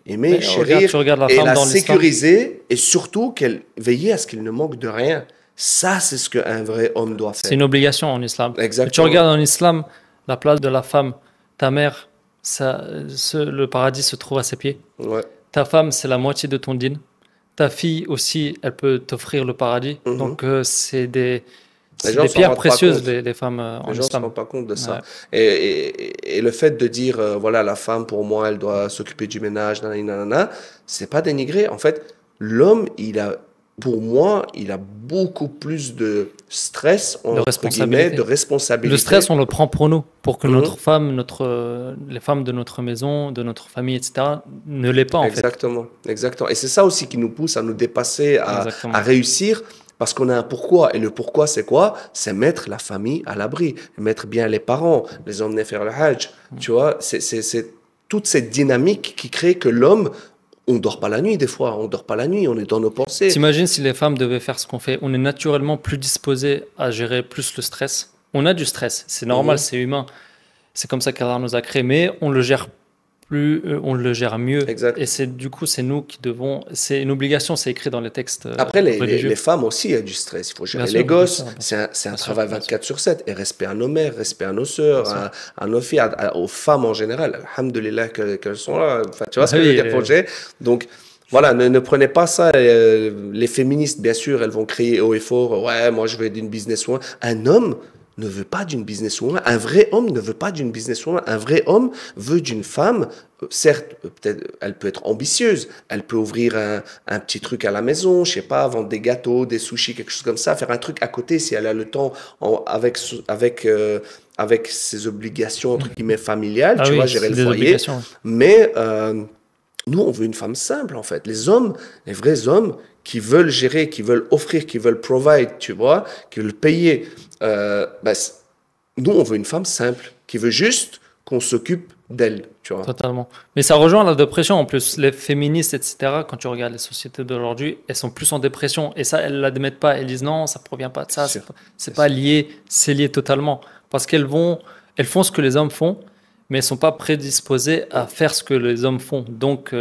Aimer, Mais chérir tu regardes la et femme la dans l'islam. sécuriser et surtout qu'elle veiller à ce qu'il ne manque de rien. Ça, c'est ce qu'un vrai homme doit C'est faire. une obligation en islam. Exactement. Tu regardes en islam la place de la femme. Ta mère, le paradis se trouve à ses pieds. Ouais. Ta femme, c'est la moitié de ton dîne. Ta fille aussi, elle peut t'offrir le paradis. Mhm. Donc, c'est des gens s'en pierres rendent pas précieuses, compte. les femmes en Les gens ne se islam. rendent pas compte de ça. Ouais. Et le fait de dire, voilà, la femme, pour moi, elle doit s'occuper du ménage, nanana, c'est pas dénigré. En fait, l'homme, pour moi, il a beaucoup plus de stress, entre responsabilité. guillemets, de responsabilité. Le stress, on le prend pour nous, pour que Mhm. notre femme, les femmes de notre maison, de notre famille, etc., ne l'aient pas en fait. Exactement, exactement. Et c'est ça aussi qui nous pousse à nous dépasser, Exactement. à réussir, parce qu'on a un pourquoi. Et le pourquoi, c'est quoi? C'est mettre la famille à l'abri, mettre bien les parents, les emmener faire le hajj. Tu vois, c'est toute cette dynamique qui crée que l'homme, on dort pas la nuit des fois, on dort pas la nuit, on est dans nos pensées. T'imagines si les femmes devaient faire ce qu'on fait? On est naturellement plus disposé à gérer plus le stress. On a du stress, c'est normal, Mhm. c'est humain. C'est comme ça qu'Allah nous a créés, mais on le gère plus, on le gère mieux. Exact. Et du coup, c'est nous qui devons. C'est une obligation, c'est écrit dans les textes Après, religieux. les femmes aussi, il y a du stress. Il faut gérer Bien les sûr, gosses. bien sûr, C'est un bien sûr, travail bien 24/7. Et respect à nos mères, respect à nos sœurs, Bien sûr. à nos filles, aux femmes en général. Alhamdulillah qu'elles sont là. Enfin, tu vois ce que Oui, je veux dire, Roger? Donc, voilà, ne prenez pas ça. Les féministes, bien sûr, elles vont crier haut et fort. Ouais, moi, je veux être une businesswoman. Un homme ne veut pas d'une businesswoman. Un vrai homme ne veut pas d'une businesswoman. Un vrai homme veut d'une femme. Certes, peut-être, elle peut être ambitieuse. Elle peut ouvrir un petit truc à la maison, je sais pas, vendre des gâteaux, des sushis, quelque chose comme ça, faire un truc à côté si elle a le temps avec ses obligations, entre guillemets, familiales, Ah tu oui, vois, gérer c'est le des foyer. obligations. Mais nous, on veut une femme simple, en fait. Les hommes, les vrais hommes qui veulent gérer, qui veulent offrir, qui veulent provide, tu vois, qui veulent payer. Nous, on veut une femme simple, qui veut juste qu'on s'occupe d'elle, tu vois. Totalement. Mais ça rejoint la dépression en plus. Les féministes, etc., quand tu regardes les sociétés d'aujourd'hui, elles sont plus en dépression. Et ça, elles ne l'admettent pas. Elles disent non, ça ne provient pas de ça. C'est sûr. C'est pas lié. C'est lié totalement. Parce elles font ce que les hommes font, mais elles ne sont pas prédisposées à faire ce que les hommes font. Donc,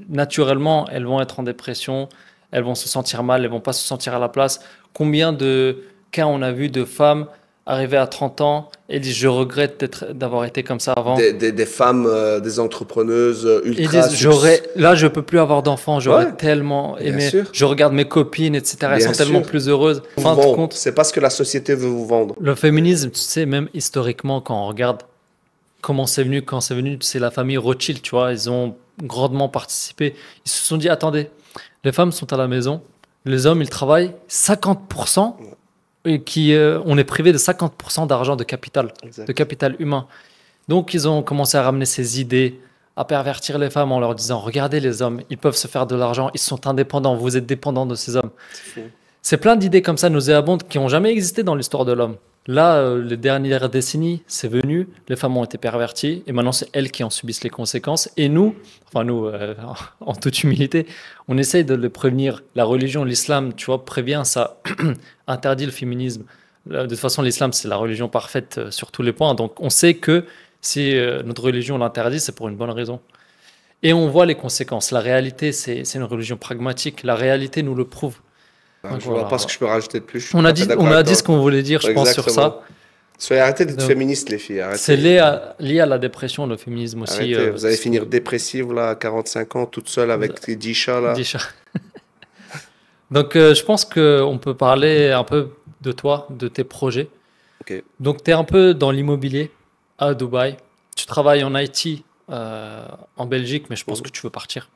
naturellement, elles vont être en dépression. Elles vont se sentir mal. Elles ne vont pas se sentir à la place. Combien de cas on a vu de femmes arriver à 30 ans et disent je regrette d'avoir été comme ça avant. Des femmes, des entrepreneuses Ils ultra disent là je peux plus avoir d'enfants, j'aurais tellement bien aimé. sûr. Je regarde mes copines, etc. Elles Bien sont tellement sûr. plus heureuses. En fin de Bon, compte, c'est pas ce que la société veut vous vendre. le féminisme, tu sais, même historiquement, quand on regarde comment c'est venu, quand c'est venu, c'est la famille Rothschild, tu vois, ils ont grandement participé. Ils se sont dit attendez, les femmes sont à la maison, les hommes ils travaillent 50%. Et on est privé de 50% d'argent de Exact. capital humain. Donc, ils ont commencé à ramener ces idées, à pervertir les femmes en leur disant regardez les hommes, ils peuvent se faire de l'argent, ils sont indépendants, vous êtes dépendants de ces hommes. C'est plein d'idées comme ça nauséabondes qui n'ont jamais existé dans l'histoire de l'homme. Là, les dernières décennies, c'est venu, les femmes ont été perverties, et maintenant c'est elles qui en subissent les conséquences. Et nous, en toute humilité, on essaye de les prévenir. La religion, l'islam, tu vois, prévient ça, interdit le féminisme. De toute façon, l'islam, c'est la religion parfaite sur tous les points. Donc on sait que si notre religion l'interdit, c'est pour une bonne raison. Et on voit les conséquences. La réalité, c'est une religion pragmatique. La réalité nous le prouve. Je ne vois pas ce que je peux rajouter de plus. On a dit ce qu'on voulait dire, je pense, sur ça. Soyez arrêtez d'être Donc, féministes, les filles. Arrêtez. C'est lié à la dépression, le féminisme aussi. Vous allez finir dépressive là, à 45 ans, toute seule avec tes 10 chats là. 10 chats. Donc, je pense qu'on peut parler un peu de toi, de tes projets. Ok. Donc, tu es un peu dans l'immobilier à Dubaï. Tu travailles en IT en Belgique, mais je pense que tu veux partir.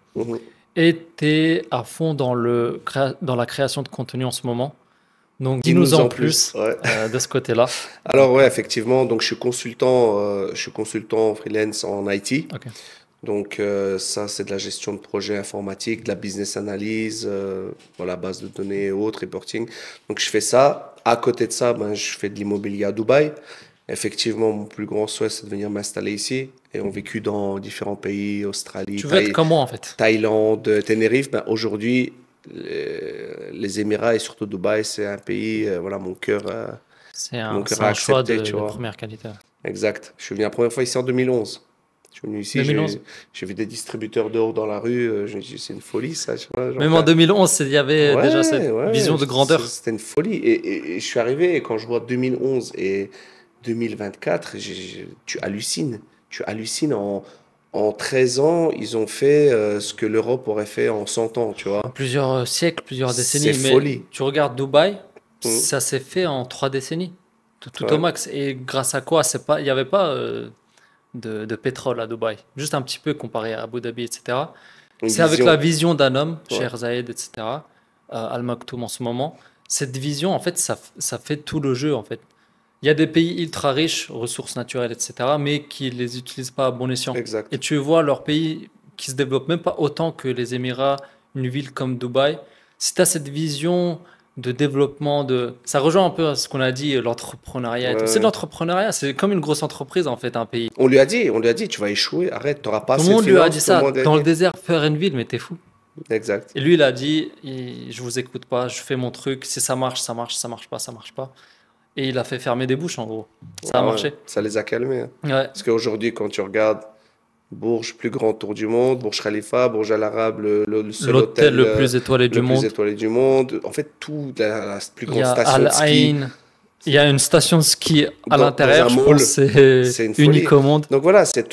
Et tu es à fond dans la création de contenu en ce moment. Donc, dis-nous en plus de ce côté-là. Alors, ouais, effectivement, donc, je suis consultant freelance en IT. Okay. Donc, ça, c'est de la gestion de projets informatiques, de la business analyse, voilà, base de données et autres, reporting. Donc, je fais ça. À côté de ça, je fais de l'immobilier à Dubaï. Effectivement, mon plus grand souhait, c'est de venir m'installer ici. Et on a vécu dans différents pays, Australie, tu veux être comment, en fait? Thaïlande, Tenerife. Aujourd'hui, les Émirats et surtout Dubaï, c'est un pays, voilà, mon cœur c'est un choix de première qualité. Exact. Je suis venu la première fois ici en 2011. Je suis venu ici, j'ai vu des distributeurs dehors dans la rue. Je me dis, c'est une folie, ça. Même en 2011, il y avait déjà cette vision de grandeur. C'était une folie. Et je suis arrivé, et quand je vois 2011 et 2024, tu hallucines. Tu hallucines. En 13 ans, ils ont fait ce que l'Europe aurait fait en 100 ans, tu vois. Plusieurs siècles, plusieurs décennies. C'est folie. Tu regardes Dubaï, ça s'est fait en 3 décennies, tout au max. Et grâce à quoi? Il n'y avait pas de pétrole à Dubaï, juste un petit peu comparé à Abu Dhabi, etc. C'est avec la vision d'un homme, Sheikh Zayed, etc., Al Maktoum en ce moment. Cette vision, en fait, ça fait tout le jeu, en fait. Il y a des pays ultra riches, ressources naturelles, etc., mais qui ne les utilisent pas à bon escient. Exact. Et tu vois leur pays qui se développe même pas autant que les Émirats, une ville comme Dubaï. Si tu as cette vision de développement, ça rejoint un peu à ce qu'on a dit, l'entrepreneuriat. C'est de l'entrepreneuriat, c'est comme une grosse entreprise en fait, un pays. On lui a dit, tu vas échouer, arrête, tu n'auras pas assez de finances. Tout le monde lui a dit ça, dans le désert, faire une ville, mais t'es fou. Exact. Et lui, il a dit, je vous écoute pas, je fais mon truc, si ça marche, ça marche, ça marche pas, ça marche pas. Et il a fait fermer des bouches, en gros. Ça a marché. Ça les a calmés. Hein. Ouais. Parce qu'aujourd'hui, quand tu regardes Bourges, plus grand tour du monde, Burj Khalifa, Burj Al Arab, l'hôtel le plus étoilé du monde. En fait, la plus grande station de ski. Al-Ain. Il y a une station de ski à l'intérieur, je pense c'est unique au monde. Donc voilà, c'est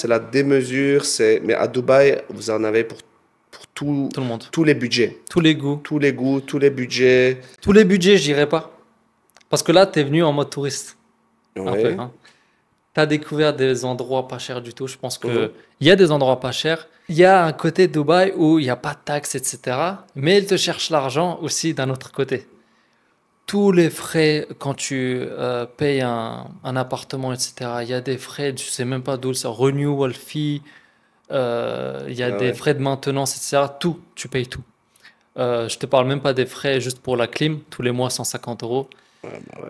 la démesure. Mais à Dubaï, vous en avez pour tout le monde. Tous les budgets. Tous les goûts. Tous les goûts, tous les budgets. Tous les budgets, je dirais pas. Parce que là, tu es venu en mode touriste. Ouais. Tu as découvert des endroits pas chers du tout. Je pense qu'il y a des endroits pas chers. Il y a un côté de Dubaï où il n'y a pas de taxes, etc. Mais ils te cherchent l'argent aussi d'un autre côté. Tous les frais, quand tu payes un appartement, etc., il y a des frais, tu ne sais même pas d'où c'est, renewal fee, il y a des frais de maintenance, etc. Tout, tu payes tout. Je ne te parle même pas des frais juste pour la clim, tous les mois 150 €.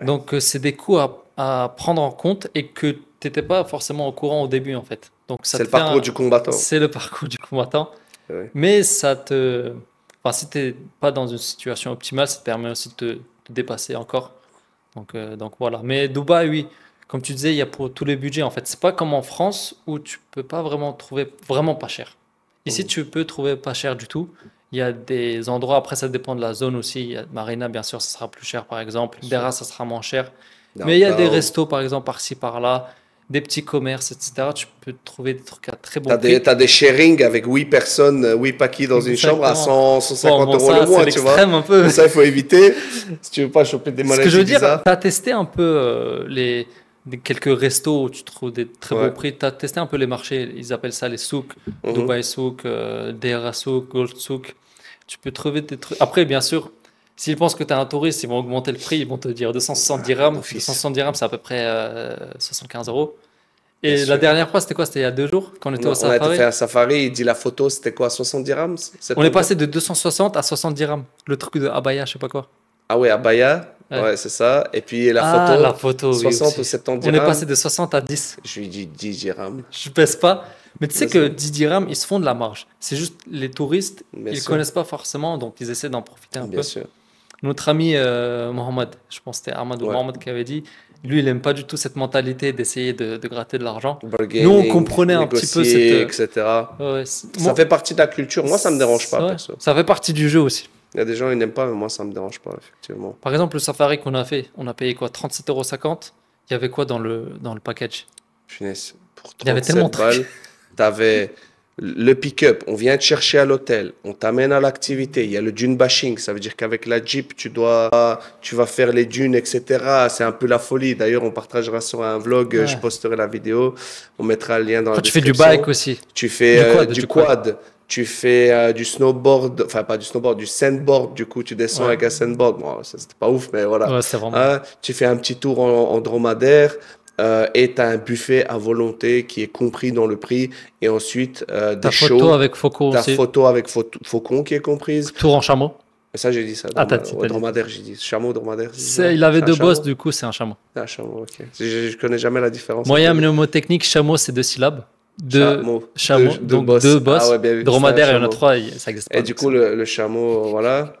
Donc, c'est des coûts à prendre en compte et que n'étais pas forcément au courant au début, en fait. Donc, ça C'est te le fait parcours du combattant. c'est le parcours du combattant. Ouais. Mais ça te. Enfin, si tu n'es pas dans une situation optimale, ça te permet aussi de te dépasser encore. Donc voilà. Mais Dubaï, oui, comme tu disais, il y a pour tous les budgets, en fait. C'est pas comme en France où tu peux pas vraiment trouver vraiment pas cher. Ici, Mhm. tu peux trouver pas cher du tout. Il y a des endroits, après, ça dépend de la zone aussi. Il y a Marina, bien sûr, ça sera plus cher, par exemple. Bien sûr. Dera, ça sera moins cher. Mais il y a des Downtown. restos, par exemple, par-ci, par-là, des petits commerces, etc. Tu peux trouver des trucs à très bon prix. T'as des sharing avec 8 personnes, 8 paquis dans une chambre à Exactement. 100, Bon, 150 bon, euros le ça, c'est mois, tu vois. l'extrême un peu. Donc ça, il faut éviter. Si tu veux pas choper des Ce que je maladies veux dire, bizarres. tu as testé un peu quelques restos où tu trouves des très beaux Ouais. prix. Tu as testé un peu les marchés, ils appellent ça les souks, Mhm. Dubai Souk, Dera Souk, Gold Souk. Tu peux trouver des trucs. Après, bien sûr, s'ils pensent que tu es un touriste, ils vont augmenter le prix, ils vont te dire 260 dirhams. D'office, 260 dirhams, c'est à peu près 75 euros. bien Et la sûr. dernière fois, c'était quoi? C'était il y a 2 jours, quand on était au On a été safari. faire un safari, il dit la photo, c'était quoi, 70 dirhams? On est 70 dirhams? passé de 260 à 60 dirhams. Le truc de Abaya, je sais pas quoi. Ah ouais, Abaya, Ouais. ouais, c'est ça. Et puis la Ah, la photo, photo, oui, 60 ou aussi. 70 On est passé dirhams. de 60 à 10. Je lui dis 10 dirhams. Je pèse pas. Mais tu sais Bien que sûr. 10 dirhams, ils se font de la marge. C'est juste les touristes, Bien ils sûr. connaissent pas forcément, donc ils essaient d'en profiter un Bien peu. sûr. Notre ami Mohamed, je pense que c'était Ahmad ou Ouais. Mohamed qui avait dit, lui, il aime pas du tout cette mentalité d'essayer de gratter de l'argent. Nous, on Bargaining, comprenait un petit peu cette. négocier, etc. Ouais, Ça fait partie de la culture. Moi, ça me dérange pas, ouais, perso. ça fait partie du jeu aussi. Il y a des gens, ils n'aiment pas, mais moi, ça me dérange pas, effectivement. Par exemple, le safari qu'on a fait, on a payé quoi? 37,50 €. Il y avait quoi dans le package? Punaise, pour Il y avait tellement 37 de trucs. balles, t'avais le pick-up, on vient te chercher à l'hôtel, on t'amène à l'activité, il y a le dune bashing, ça veut dire qu'avec la Jeep, tu vas faire les dunes, etc. C'est un peu la folie. D'ailleurs, on partagera sur un vlog, je Ouais. posterai la vidéo, on mettra le lien dans la Après, tu fais du description. bike aussi. Tu fais Du quad, du du quad. quad, tu fais du snowboard, enfin pas du snowboard, du sandboard, du coup tu descends Ouais. avec un sandboard. Bon, ça c'était pas ouf, mais voilà. Ouais, c'est vraiment. Hein, tu fais un petit tour en dromadaire et tu as un buffet à volonté qui est compris dans le prix. Et ensuite Ta des photo shows, avec Faucon ta aussi. photo avec faucon qui est comprise. Tour en chameau. Et ça j'ai dit ça, Ah, t'as dit. dromadaire j'ai dit. Chameau, dromadaire, j'ai dit ça. Il avait C'est un deux bosses, chameau? du coup, c'est un chameau. C'est un chameau, ok. Je connais jamais la différence. Moyen entre les deux. mnémotechnique, chameau, c'est 2 syllabes. Deux Chameau, chameaux, deux donc bosses. 2 bosses. Ah ouais, bien vu, c'est un Dromadaire, il y en a chameau. 3, ça n'existe pas. Et du donc coup, le chameau, voilà.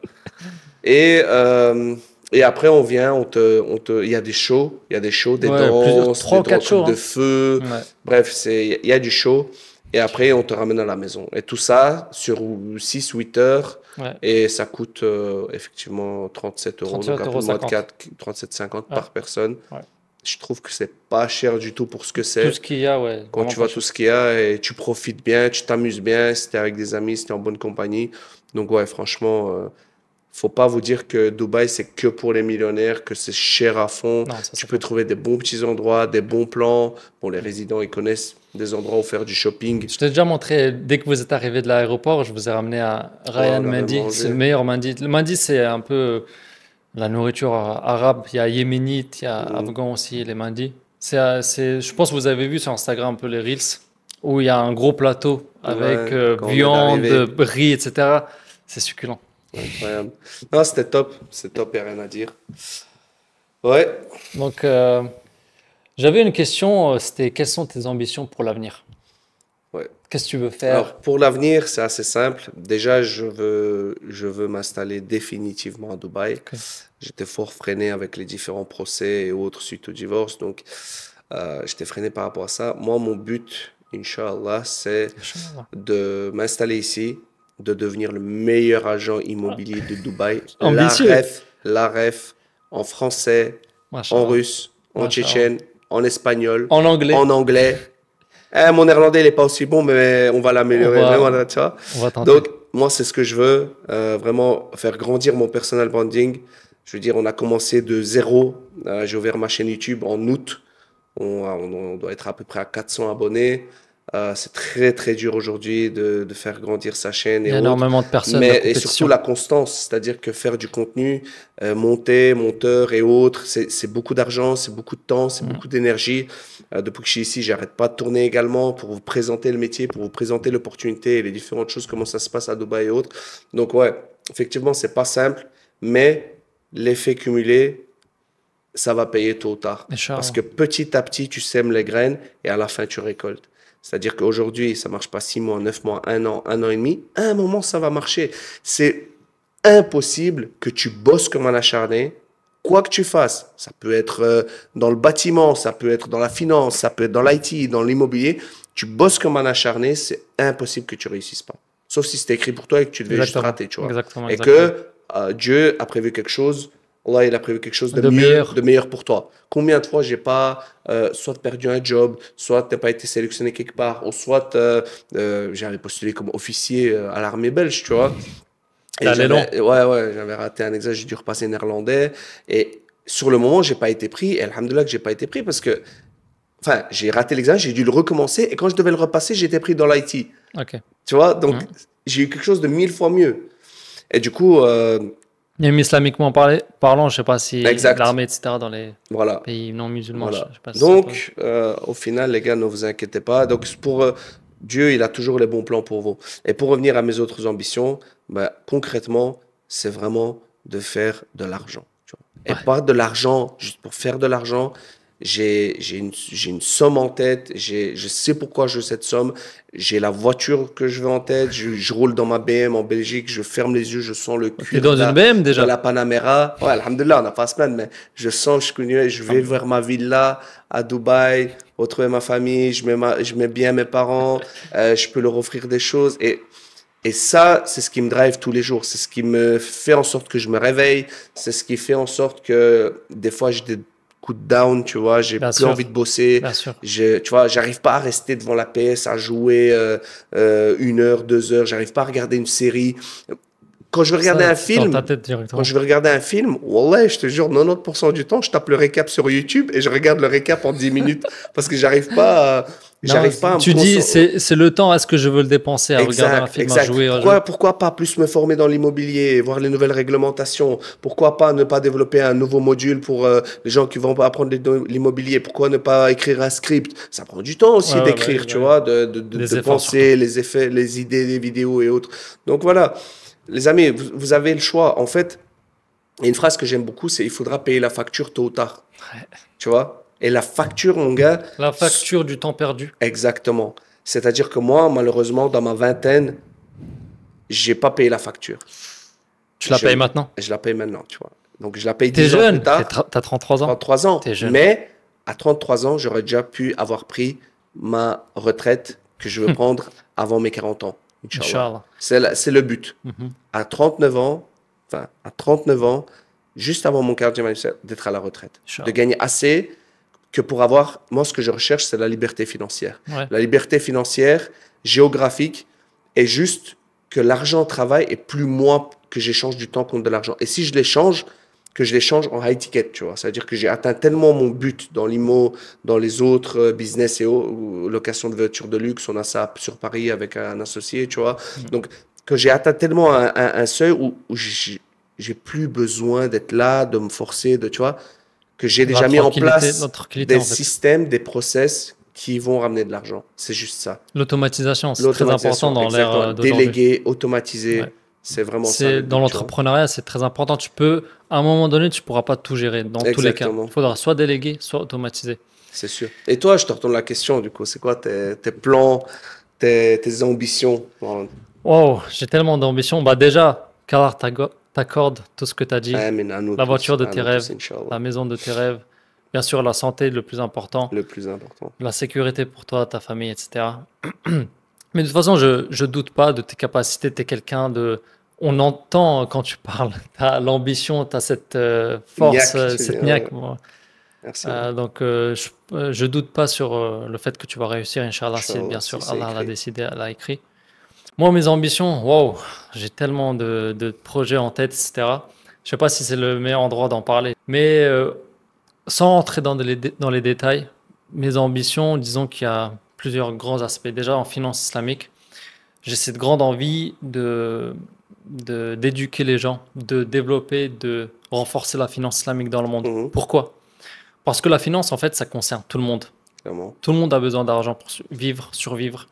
Et, euh, et après, on vient, il y a des shows, des Ouais, plusieurs, danses, 3 ou des 4 trucs shows. de Hein. feu. Ouais. Bref, il y a du show. Et après, on te ramène à la maison. Et tout ça sur 6-8 heures. Ouais. Et ça coûte effectivement 37 euros. Donc un peu moins de 37,50 €. 37,50 Ouais. par personne. Ouais. Je trouve que c'est pas cher du tout pour ce que Tout c'est. ce qu'il y a, ouais. Quand Vraiment tu vois pas tout cher. ce qu'il y a et tu profites bien, tu t'amuses bien, si t'es avec des amis, si t'es en bonne compagnie. Donc ouais, franchement, faut pas vous dire que Dubaï c'est que pour les millionnaires, que c'est cher à fond. Non, ça, Tu c'est peux faux. trouver des bons petits endroits, des bons plans. Bon, les résidents, ils connaissent des endroits où faire du shopping. Je t'ai déjà montré, dès que vous êtes arrivé de l'aéroport, je vous ai ramené à Ryan on avait Mandi. mangé. C'est le meilleur mandi. Le mandi, c'est un peu la nourriture arabe. Il y a yéménite, il y a afghan aussi, les mandis. Je pense que vous avez vu sur Instagram un peu les reels, où il y a un gros plateau avec Ouais, quand on est viande, arrivé. riz, etc. C'est succulent. Incroyable. Non, c'était top. C'est top, il n'y a rien à dire. Ouais. Donc, j'avais une question, c'était quelles sont tes ambitions pour l'avenir? Ouais. Qu'est-ce que tu veux faire? Alors, pour l'avenir, c'est assez simple. Déjà, je veux m'installer définitivement à Dubaï. Ok. J'étais fort freiné avec les différents procès et autres suite au divorce. Donc, j'étais freiné par rapport à ça. Moi, mon but, Inch'Allah, c'est de m'installer ici, de devenir le meilleur agent immobilier de Dubaï. Ambitieux. La ref, en français, en Machallah. russe, en Machallah. tchétchène, en espagnol, En anglais. en anglais. Mon néerlandais, il n'est pas aussi bon, mais on va l'améliorer. On va- Vraiment, tu vois. On va tenter. Donc, moi, c'est ce que je veux, vraiment faire grandir mon personal branding. Je veux dire, on a commencé de zéro. J'ai ouvert ma chaîne YouTube en août. On doit être à peu près à 400 abonnés. C'est très, très dur aujourd'hui de faire grandir sa chaîne Il y et a autres. énormément de personnes, de Mais, et compétition. surtout la constance, c'est-à-dire que faire du contenu, monter, monteur et autres, c'est beaucoup d'argent, c'est beaucoup de temps, c'est beaucoup d'énergie. Depuis que je suis ici, j'arrête pas de tourner également pour vous présenter le métier, pour vous présenter l'opportunité et les différentes choses, comment ça se passe à Dubaï et autres. Donc ouais, effectivement, c'est pas simple, mais l'effet cumulé, ça va payer tôt ou tard. Parce Inch'Allah. que petit à petit, tu sèmes les graines et à la fin, tu récoltes. C'est-à-dire qu'aujourd'hui, ça marche pas 6 mois, 9 mois, un an et demi. À un moment, ça va marcher. C'est impossible que tu bosses comme un acharné, quoi que tu fasses. Ça peut être dans le bâtiment, ça peut être dans la finance, ça peut être dans l'IT, dans l'immobilier. Tu bosses comme un acharné, c'est impossible que tu réussisses pas. Sauf si c'était écrit pour toi et que tu devais juste Exactement. rater, tu vois. Exactement, Et exactement. que Dieu a prévu quelque chose, Allah, il a prévu quelque chose De meilleur. de meilleur pour toi. Combien de fois j'ai pas soit perdu un job, soit t'as pas été sélectionné quelque part, ou soit j'avais postulé comme officier à l'armée belge, tu vois. Et T'es allé loin. j'avais raté un examen, j'ai dû repasser néerlandais. Et sur le moment, j'ai pas été pris. Et alhamdoulilah que j'ai pas été pris parce que, enfin, j'ai raté l'examen, j'ai dû le recommencer. Et quand je devais le repasser, j'étais pris dans l'IT. Ok. Tu vois, donc Mhm. j'ai eu quelque chose de 1000 fois mieux. Et du coup, Même islamiquement parlant, je sais pas si exact. l'armée, etc., dans les Voilà. pays non musulmans, je Voilà. sais pas si ça peut. Donc, au final, les gars, ne vous inquiétez pas. Donc, pour Dieu, il a toujours les bons plans pour vous. Et pour revenir à mes autres ambitions, bah, concrètement, c'est vraiment de faire de l'argent. Tu vois. Et Ouais. pas de l'argent juste pour faire de l'argent. J'ai une somme en tête. Je sais pourquoi je veux cette somme. J'ai la voiture que je veux en tête. Je roule dans ma BM en Belgique. Je ferme les yeux. Je sens le T'es cuir dans une BM de déjà. la Panamera. Ouais, alhamdulillah, on n'a pas à se plaindre, mais je sens, je connais, je vais vers ma villa à Dubaï, retrouver ma famille, je mets bien mes parents, je peux leur offrir des choses. Et ça, c'est ce qui me drive tous les jours. C'est ce qui me fait en sorte que je me réveille. C'est ce qui fait en sorte que des fois, j'ai des coups de down, tu vois, j'ai Bien plus sûr. envie de bosser. Bien sûr. Tu vois, j'arrive pas à rester devant la PS, à jouer 1 heure, 2 heures. J'arrive pas à regarder une série. Quand je vais regarder Ça, un c'est dans ta film, tête quand directement. je vais regarder un film, wallah, je te jure, 90% du temps, je tape le récap sur YouTube et je regarde le récap en 10 minutes parce que Non, j'arrive pas à me tu dis, concentrer. c'est le temps, est-ce que je veux le dépenser à regarder un Exact, film, à exact. jouer, à jouer? Pourquoi pas plus me former dans l'immobilier, voir les nouvelles réglementations? Pourquoi pas ne pas développer un nouveau module pour les gens qui vont apprendre l'immobilier? Pourquoi ne pas écrire un script? Ça prend du temps aussi Ouais, ouais, bah, d'écrire, tu bah, vois, des de efforts surtout. penser les effets, les idées des vidéos et autres. Donc voilà, les amis, vous avez le choix. En fait, il y a une phrase que j'aime beaucoup, c'est il faudra payer la facture tôt ou tard. Tu vois? Et la facture, mon gars, La facture du temps perdu, exactement. C'est-à-dire que moi, malheureusement, dans ma vingtaine, j'ai pas payé la facture. tu la payes maintenant. Je la paye maintenant, tu vois. Donc, je la paye T'es 10 ans plus jeune, tard, t'as 33 ans. 33 ans. T'es jeune. Mais à 33 ans, j'aurais déjà pu avoir pris ma retraite que je veux prendre avant mes 40 ans. Inch'Allah. Inch'Allah. C'est le but. Mhm. À 39 ans, à 39 ans, juste avant mon 40e anniversaire, d'être à la retraite. De Inch'Allah. gagner assez que pour avoir, moi, ce que je recherche, c'est la liberté financière. Ouais. La liberté financière, géographique, est juste que l'argent au travail et plus moi que j'échange du temps contre de l'argent. Et si je l'échange, que je l'échange en high ticket, tu vois. C'est-à-dire que j'ai atteint tellement mon but dans l'IMO, dans les autres business et location de voitures de luxe, on a ça sur Paris avec un associé, tu vois. Donc, que j'ai atteint tellement un seuil où j'ai plus besoin d'être là, de me forcer, tu vois, que j'ai déjà mis en place La tranquillité, des en fait. systèmes, des process qui vont ramener de l'argent. C'est juste ça. L'automatisation, c'est très important dans l'ère exactement. d'aujourd'hui. Déléguer, automatiser, Ouais. c'est vraiment ça. C'est le dans but, tu vois. l'entrepreneuriat, c'est très important. Tu peux, à un moment donné, tu pourras pas tout gérer. Dans tous les cas, Exactement. il faudra soit déléguer, soit automatiser. C'est sûr. Et toi, je te retourne la question, du coup. C'est quoi tes plans, tes ambitions? Bon, Wow, j'ai tellement d'ambition. Bah déjà, qu'Allah t'accorde tout ce que tu as dit. amen, à nous La tous, voiture de à tes nous rêves, tous, Inch'Allah. la maison de tes rêves. Bien sûr, la santé, le plus important. Le plus important. La sécurité pour toi, ta famille, etc. Mais de toute façon, je doute pas de tes capacités. Tu es quelqu'un de... On entend quand tu parles, tu as l'ambition, tu as cette force, Niaque, tu cette dis, niaque. ouais. Merci. Donc, je doute pas sur le fait que tu vas réussir, Inch'Allah, si Inch'Allah, bien si sûr c'est Allah l'a écrit. décidé, l'a écrit. Moi, mes ambitions, wow, j'ai tellement de projets en tête, etc. Je sais pas si c'est le meilleur endroit d'en parler, mais sans entrer dans les détails, mes ambitions, disons qu'il y a plusieurs grands aspects. Déjà, en finance islamique, j'ai cette grande envie d'éduquer les gens, de développer, de renforcer la finance islamique dans le monde. Mhm, Pourquoi? Parce que la finance, en fait, ça concerne tout le monde. clairement. Tout le monde a besoin d'argent pour vivre, survivre.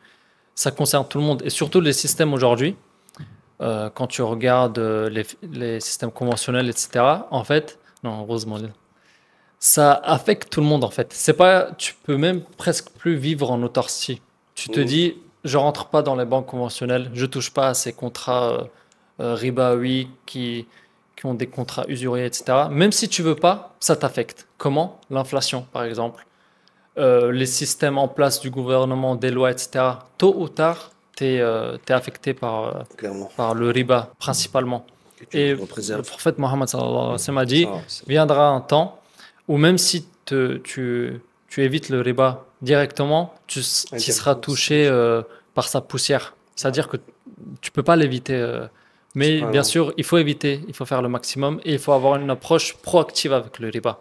Ça concerne tout le monde. Et surtout les systèmes aujourd'hui, quand tu regardes les systèmes conventionnels, etc., en fait, non, heureusement, Ça affecte tout le monde en fait. C'est pas, tu peux même presque plus vivre en autarcie. Tu te Mhm. dis, je rentre pas dans les banques conventionnelles, je touche pas à ces contrats ribawi qui ont des contrats usuriers, etc. Même si tu veux pas, ça t'affecte. Comment? L'inflation, par exemple. Les systèmes en place du gouvernement, des lois, etc. Tôt ou tard, tu es, affecté Clairement. par le riba, principalement. Que Dieu Et nous en le préserve. prophète Mohammed sallallahu alayhi wa sallam a dit, Ça, c'est- viendra un temps où même si tu évites le riba directement, tu seras Indirectement, touché par sa poussière. C'est-à-dire que tu peux pas l'éviter. Mais bien subhanallah. sûr, il faut éviter, il faut faire le maximum et il faut avoir une approche proactive avec le riba.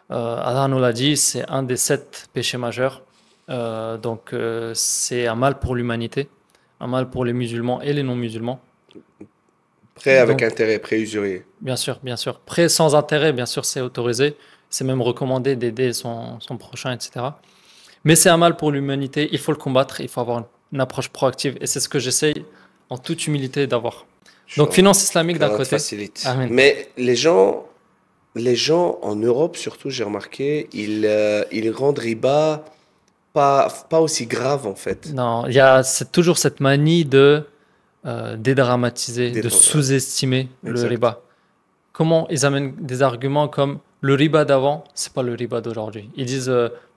Allah nous l'a dit, c'est un des 7 péchés majeurs. Donc c'est un mal pour l'humanité, un mal pour les musulmans et les non-musulmans. Prêt avec Donc intérêt, prêt usurier. bien sûr, bien sûr. Prêt sans intérêt, bien sûr, c'est autorisé. C'est même recommandé d'aider son prochain, etc. Mais c'est un mal pour l'humanité. Il faut le combattre. Il faut avoir une approche proactive. Et c'est ce que j'essaye en toute humilité d'avoir. Donc, Inch'Allah. finance islamique d'un Qu'Allah te côté. facilite. Amen. Mais les gens en Europe, surtout, j'ai remarqué, ils rendent riba pas aussi grave, en fait. Non, c'est toujours cette manie dédramatiser, de sous-estimer le Exact. riba. Comment ils amènent des arguments comme le riba d'avant, c'est pas le riba d'aujourd'hui. Ils disent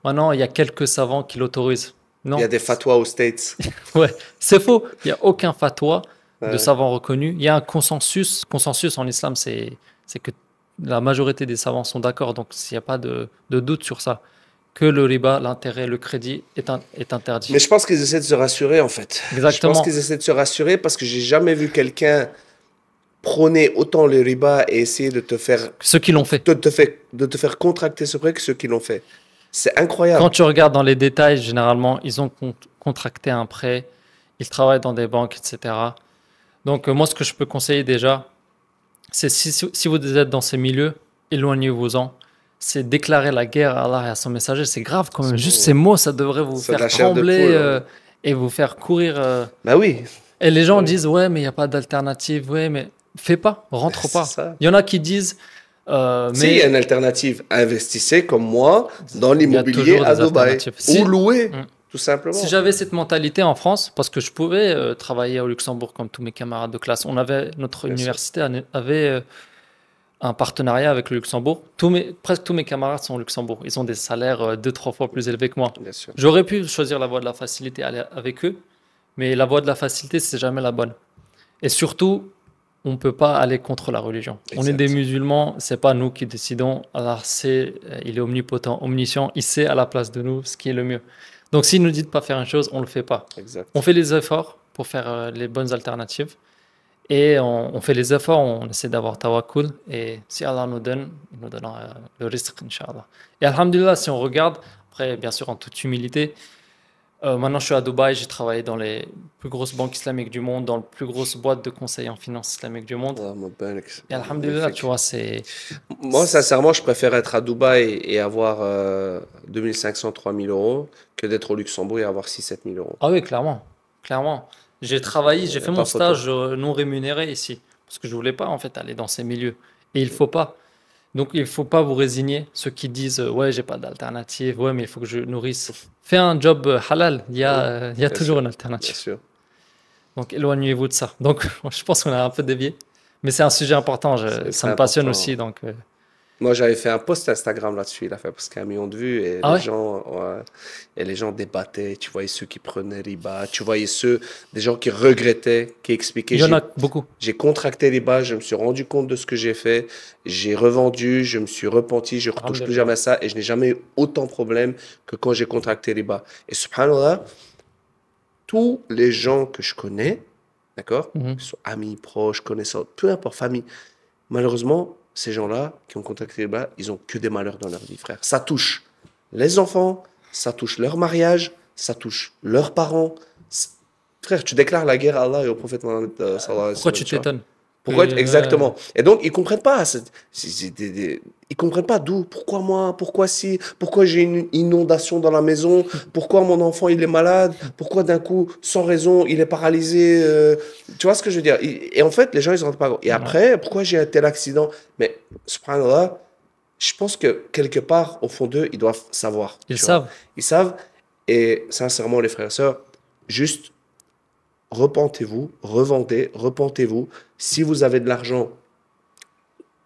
maintenant il y a quelques savants qui l'autorisent. Il y a Non, des fatwas aux States. ouais, c'est faux. Il n'y a aucun fatwa de Ouais, savants reconnus. Il y a un consensus. Consensus en islam, c'est que la majorité des savants sont d'accord. Donc, s'il n'y a pas de doute sur ça, que le riba, l'intérêt, le crédit est interdit. mais je pense qu'ils essaient de se rassurer, en fait. Je pense Exactement. qu'ils essaient de se rassurer parce que j'ai jamais vu quelqu'un prôner autant le riba et essayer de te faire, Ceux qui l'ont fait. de te faire contracter ce prêt que ceux qui l'ont fait. C'est Quand incroyable. tu regardes dans les détails, généralement, ils ont contracté un prêt, ils travaillent dans des banques, etc. Donc, moi, ce que je peux conseiller déjà, c'est si vous êtes dans ces milieux, éloignez-vous-en. C'est déclarer la guerre à Allah et à son messager. C'est grave quand même. Juste ces mots, ça devrait vous C'est de faire la chair de trembler poule. Hein. et vous faire courir. Bah oui, Et les gens oui. disent, ouais, mais il n'y a pas d'alternative. Ouais, mais fais pas, rentre C'est pas. ça. Il y en a qui disent, S'il y a mais une alternative, investissez comme moi dans il y a l'immobilier toujours à des Dubaï. alternatives. Ou louer, Mm. tout simplement. Si j'avais cette mentalité en France, parce que je pouvais travailler au Luxembourg comme tous mes camarades de classe, notre Bien sûr. université avait un partenariat avec le Luxembourg. Presque tous mes camarades sont au Luxembourg. Ils ont des salaires 2, 3 fois plus élevés que moi. Bien sûr. J'aurais pu choisir la voie de la facilité, aller avec eux, mais la voie de la facilité, c'est jamais la bonne. Et surtout, on ne peut pas aller contre la religion. On est Exact. des musulmans, c'est pas nous qui décidons. Alors il est omnipotent, omniscient, il sait à la place de nous ce qui est le mieux. Donc s'il nous dit de pas faire une chose, on le fait pas. Exact. On fait les efforts pour faire les bonnes alternatives et on fait les efforts, on essaie d'avoir tawakkul et si Allah nous donne, il nous donnera le rizq, Inch'Allah. Et alhamdulillah, si on regarde, après bien sûr en toute humilité, maintenant je suis à Dubaï, j'ai travaillé dans les plus grosses banques islamiques du monde, dans les plus grosses boîtes de conseil en finance islamique du monde. Ah, mon ben, Et alhamdulillah, magnifique. tu vois, c'est... Moi, sincèrement, je préfère être à Dubaï et avoir 2500, 3000 euros que d'être au Luxembourg et avoir 6 7 000 euros. Ah oui, clairement, clairement. J'ai travaillé, j'ai Y a fait pas mon photo. stage non rémunéré ici, parce que je voulais pas en fait aller dans ces milieux. Et il faut pas. Donc il faut pas vous résigner. Ceux qui disent ouais, j'ai pas d'alternative, ouais, mais il faut que je nourrisse. Fais un job halal, il y a Bien toujours sûr. une Bien alternative. sûr. Donc éloignez-vous de ça. Donc je pense qu'on a un peu dévié, mais c'est un sujet important. C'est Ça très me passionne important. aussi, donc. Moi, j'avais fait un post Instagram là-dessus. Il a fait presque 1 million de vues et Ah les ouais? gens, ouais, et les gens débattaient. Tu voyais ceux qui prenaient riba, tu voyais des gens qui regrettaient, qui expliquaient. Il y en a beaucoup. J'ai contracté riba, je me suis rendu compte de ce que j'ai fait, j'ai revendu, je me suis repenti, je retouche plus Alhamdulillah. jamais à ça et je n'ai jamais eu autant de problèmes que quand j'ai contracté riba. Et subhanallah, tous les gens que je connais, d'accord, Mhm. que ce soit amis, proches, connaissants, peu importe, famille, malheureusement, ces gens-là qui ont contacté les bas, ils ont que des malheurs dans leur vie, frère. Ça touche les enfants, ça touche leur mariage, ça touche leurs parents. Frère, tu déclares la guerre à Allah et au prophète Mohammed sallallahu alayhi wa Pourquoi sallam, tu tu vois. t'étonnes? Pourquoi Que, exactement. Et donc ils comprennent pas. Ils comprennent pas d'où. Pourquoi moi? Pourquoi si? Pourquoi j'ai une inondation dans la maison? Pourquoi mon enfant il est malade? Pourquoi d'un coup, sans raison, il est paralysé? Tu vois ce que je veux dire? Et en fait, les gens ils se rendent pas compte. Et Ouais. après, pourquoi j'ai un tel accident? Mais subhanallah, je pense que quelque part, au fond d'eux, ils doivent savoir. Ils tu vois. savent. Ils savent. Et sincèrement, les frères et sœurs, juste repentez-vous, revendez, repentez-vous. Si vous avez de l'argent,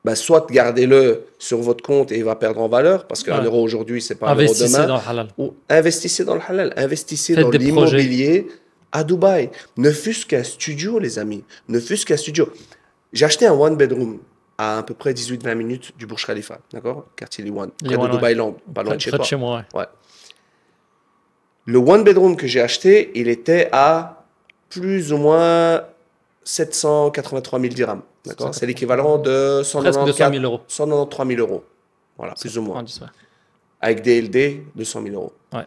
ben, soit gardez-le sur votre compte et il va perdre en valeur, parce qu'un Ouais. euro aujourd'hui, c'est pas un euro Investissez demain. dans le halal. Ou investissez dans le halal, investissez Faites dans des projets. l'immobilier à Dubaï. Ne fût-ce qu'un studio, les amis. Ne fût-ce qu'un studio. J'ai acheté un one bedroom à peu près 18-20 minutes du Burj Khalifa, d'accord? Quartier Liwan, près de Liwan, ouais. Dubaï Land, pas loin de chez Près de toi. chez moi, ouais. Ouais. Le one bedroom que j'ai acheté, il était à plus ou moins 783 000 dirhams. D'accord? C'est l'équivalent de Presque 200 000 euros. 193 000 euros. Voilà, plus ou moins. 110, ouais. Avec DLD, 200 000 euros. Ouais.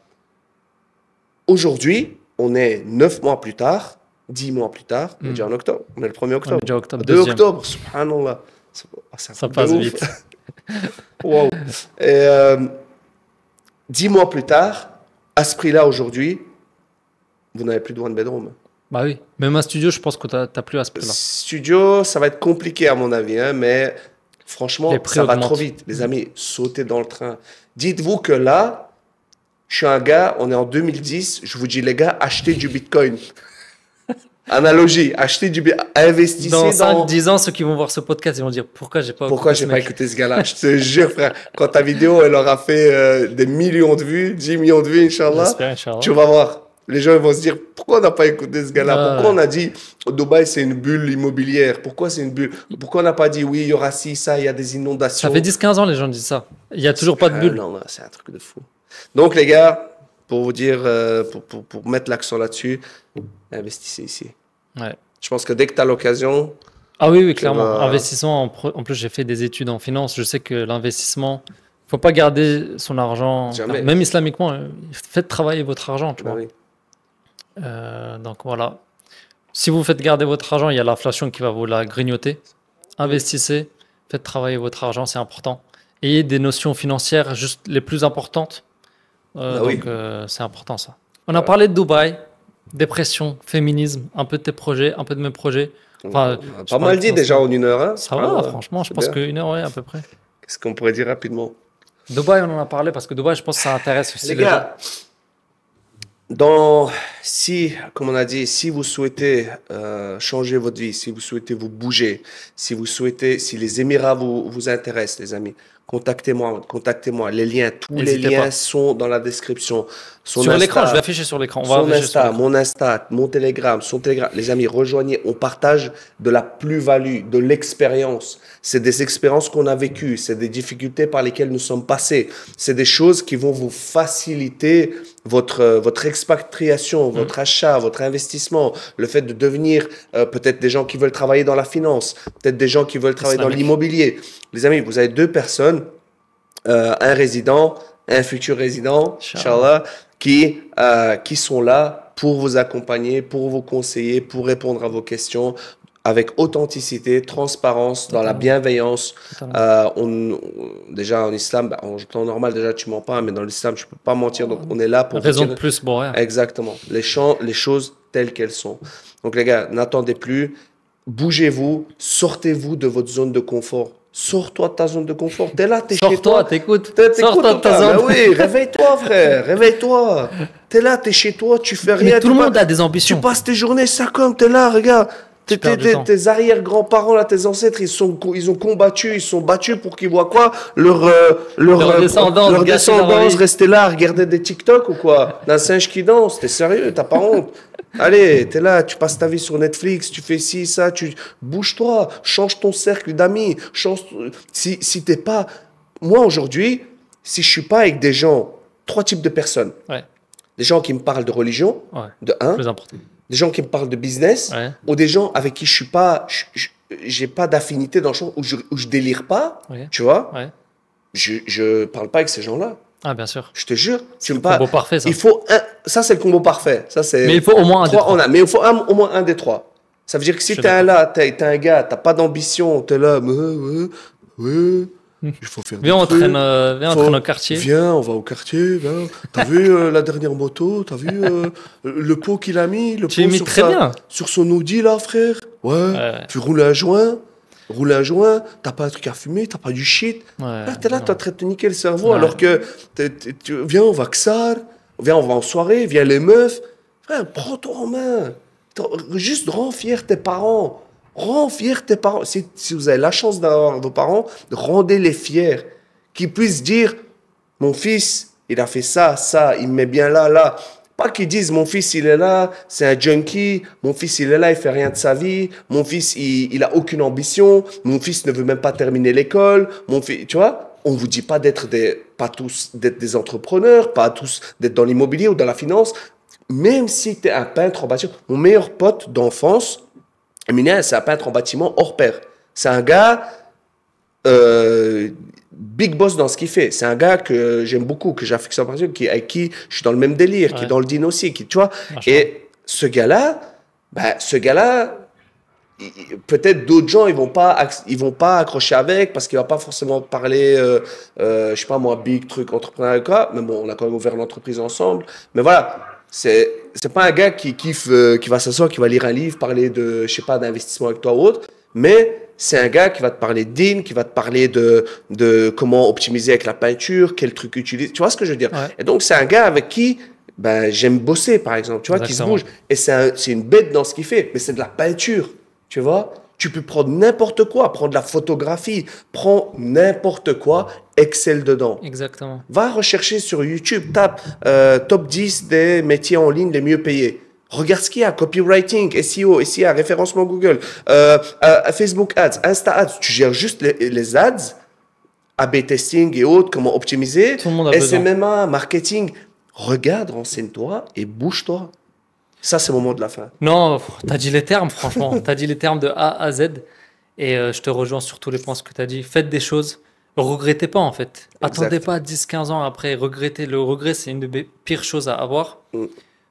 Aujourd'hui, on est 9 mois plus tard, 10 mois plus tard, on est déjà en octobre. On est le 1er On octobre. est déjà octobre, 2 deuxième. octobre, subhanallah. C'est un Ça truc de passe ouf. vite. Wow. Et 10 mois plus tard, à ce prix-là aujourd'hui, vous n'avez plus de one bedroom. Bah oui. Même un studio, je pense que t'as plus à ce prix-là. Studio, ça va être compliqué à mon avis, hein, mais franchement, Les prix ça va augmentent. trop vite. Les amis, sautez dans le train. Dites-vous que là, je suis un gars, on est en 2010, je vous dis les gars, achetez du Bitcoin. Analogie, achetez du Bitcoin, investissez Dans dans... 5-10 ans, ceux qui vont voir ce podcast, ils vont dire pourquoi j'ai pas Pourquoi écouté j'ai ce pas mec. écouté ce gars-là? Je te jure, frère, quand ta vidéo, elle aura fait des millions de vues, 10 millions de vues, Inch'Allah, J'espère, Inch'Allah. tu vas voir. Les gens ils vont se dire, pourquoi on n'a pas écouté ce gars-là? Ouais. Pourquoi on a dit, Dubaï, c'est une bulle immobilière? Pourquoi c'est une bulle? Pourquoi on n'a pas dit, oui, il y aura ci, ça, il y a des inondations? Ça fait 10-15 ans, les gens disent ça. Il y a toujours pas de bulle. Non, non, c'est un truc de fou. Donc, les gars, pour vous dire, pour mettre l'accent là-dessus, investissez ici. Ouais. Je pense que dès que tu as l'occasion, Ah oui, oui, clairement. va- Investissement, en plus, j'ai fait des études en finance. Je sais que l'investissement, faut pas garder son argent. Jamais. Même islamiquement, faites travailler votre argent, tu bah vois. oui. Donc voilà. Si vous faites garder votre argent, il y a l'inflation qui va vous la grignoter. Investissez, faites travailler votre argent, c'est important. Ayez des notions financières juste les plus importantes. Bah oui. Donc c'est important ça. On a parlé de Dubaï, dépression, féminisme, un peu de tes projets, un peu de mes projets. Enfin, On a je pas parle mal dit de déjà ça. en 1 heure. Hein, Ça va, subhanallah. franchement, je C'est pense bien. qu'une heure, ouais, à peu près. Qu'est-ce qu'on pourrait dire rapidement? Dubaï, on en a parlé parce que Dubaï, je pense que ça intéresse aussi Les les gens. gars, comme on a dit, si vous souhaitez changer votre vie, si vous souhaitez vous bouger, si les Émirats vous intéressent, les amis, contactez-moi. Les liens, tous les N'hésitez liens pas. sont dans la description. Son Sur Insta, l'écran, je vais afficher sur l'écran. On va son afficher sur Insta, l'écran. mon Insta, mon Telegram, son Telegram. Les amis, rejoignez. On partage de la plus-value, de l'expérience. C'est des expériences qu'on a vécues. C'est des difficultés par lesquelles nous sommes passés. C'est des choses qui vont vous faciliter votre expatriation, votre achat, votre investissement. Le fait de devenir peut-être des gens qui veulent travailler dans la finance, peut-être des gens qui veulent travailler dans Islamique. l'immobilier. Les amis, vous avez 2 personnes, un résident, un futur résident, Inch'Allah, qui sont là pour vous accompagner, pour vous conseiller, pour répondre à vos questions avec authenticité, transparence, dans la bienveillance. Déjà en islam, en temps normal, déjà tu mens pas, mais dans l'islam, tu peux pas mentir. Donc on est là pour Raison vous de dire plus, bon, rien. exactement les choses telles qu'elles sont. Donc les gars, n'attendez plus, bougez-vous, sortez-vous de votre zone de confort. Sors-toi de ta zone de confort. T'es là, t'es chez Sors-toi, toi. t'écoutes. T'écoutes Sors-toi de ta pas. zone. Ben oui, réveille-toi, frère. Réveille-toi. T'es là, t'es chez toi, tu fais rien. Mais tout le tu monde pas- a des Tu ambitions. passes tes journées, ça comme t'es là, regarde. perds du temps. Tes arrière-grands-parents, là, tes ancêtres, ils ont combattu, ils sont battus pour qu'ils voient quoi? Leur descendance leur gâcher leur descendance vie. rester là à regarder des TikTok ou quoi? D'un singe qui danse, t'es sérieux, t'as pas honte? Allez, t'es là, tu passes ta vie sur Netflix, tu fais ci, ça, bouge-toi, change ton cercle d'amis, si t'es pas, moi aujourd'hui, si je suis pas avec des gens, 3 types de personnes. Ouais, Des gens qui me parlent de religion, ouais. de un, Plus important. des gens qui me parlent de business, Ouais. ou des gens avec qui je suis pas, j'ai pas d'affinité dans le champ, où je délire pas, Ouais. tu vois, Ouais. je parle pas avec ces gens-là. Ah, bien sûr. Je te jure, tu me Combo parles. parfait, ça. Il faut ça c'est le combo parfait. Ça c'est. Mais il faut au moins un des 3 trois. on a, mais il faut au moins un des 3. Ça veut dire que si Je suis t'es un gars, t'as pas d'ambition, t'es là, ouais, il faut faire. Viens, des on trucs. traîne au quartier. Viens, on va au quartier. Viens. T'as vu la dernière moto? T'as vu le pot qu'il a mis? Le Tu pot imites très bien. sur son Audi là, frère. Ouais. Ouais. Tu roules un joint. roule un joint, t'as pas un truc à fumer, t'as pas du shit. Ouais, Là, t'es là, non. t'es en train de te niquer le cerveau, Ouais. alors que viens, on va Xar, viens, on va en soirée, viens les meufs. Frère, prends-toi en main. Juste rends fier tes parents. Rends fier tes parents. Si vous avez la chance d'avoir vos parents, rendez-les fiers. Qu'ils puissent dire, mon fils, il a fait ça, ça, il me met bien là, là. Pas qu'ils disent, mon fils, il est là, c'est un junkie. Mon fils, il est là, il fait rien de sa vie. Mon fils, il a aucune ambition. Mon fils ne veut même pas terminer l'école. Mon fils, tu vois, on vous dit pas pas tous d'être des entrepreneurs, pas tous d'être dans l'immobilier ou dans la finance. Même si tu es un peintre en bâtiment, mon meilleur pote d'enfance, Eminem, c'est un peintre en bâtiment hors pair. C'est un gars big boss dans ce qu'il fait. C'est un gars que j'aime beaucoup, que j'affectionne par exemple, avec qui je suis dans le même délire, qui est dans le deal aussi, qui, tu vois. Et ce gars-là, peut-être d'autres gens, ils vont pas accrocher avec parce qu'il va pas forcément parler, je sais pas moi, big truc entrepreneurial quoi. Mais bon, on a quand même ouvert l'entreprise ensemble. Mais voilà, c'est pas un gars qui kiffe, qui va s'asseoir, qui va lire un livre, parler de, je sais pas, d'investissement avec toi ou autre. Mais c'est un gars qui va te parler d'IN, qui va te parler de comment optimiser avec la peinture, quel truc utiliser. Tu vois ce que je veux dire? Ouais. Et donc, c'est un gars avec qui j'aime bosser, par exemple, tu vois, qui se bouge. Et c'est une bête dans ce qu'il fait, mais c'est de la peinture, tu vois. Tu peux prendre n'importe quoi, prendre de la photographie, prends n'importe quoi, excelle dedans. Exactement. Va rechercher sur YouTube, tape top 10 des métiers en ligne les mieux payés. Regarde ce qu'il y a, copywriting, SEO, SEA, référencement Google, Facebook Ads, Insta Ads. Tu gères juste les ads, A/B testing et autres, comment optimiser, Tout le monde a besoin. SMMA, marketing. Regarde, renseigne-toi et bouge-toi. Ça, c'est le moment de la fin. Non, tu as dit les termes, franchement. Tu as dit les termes de A à Z. Et je te rejoins sur tous les points ce que tu as dit. Faites des choses. Regrettez pas, en fait. Attendez pas 10-15 ans après. Regrettez. Le regret, c'est une des pires choses à avoir.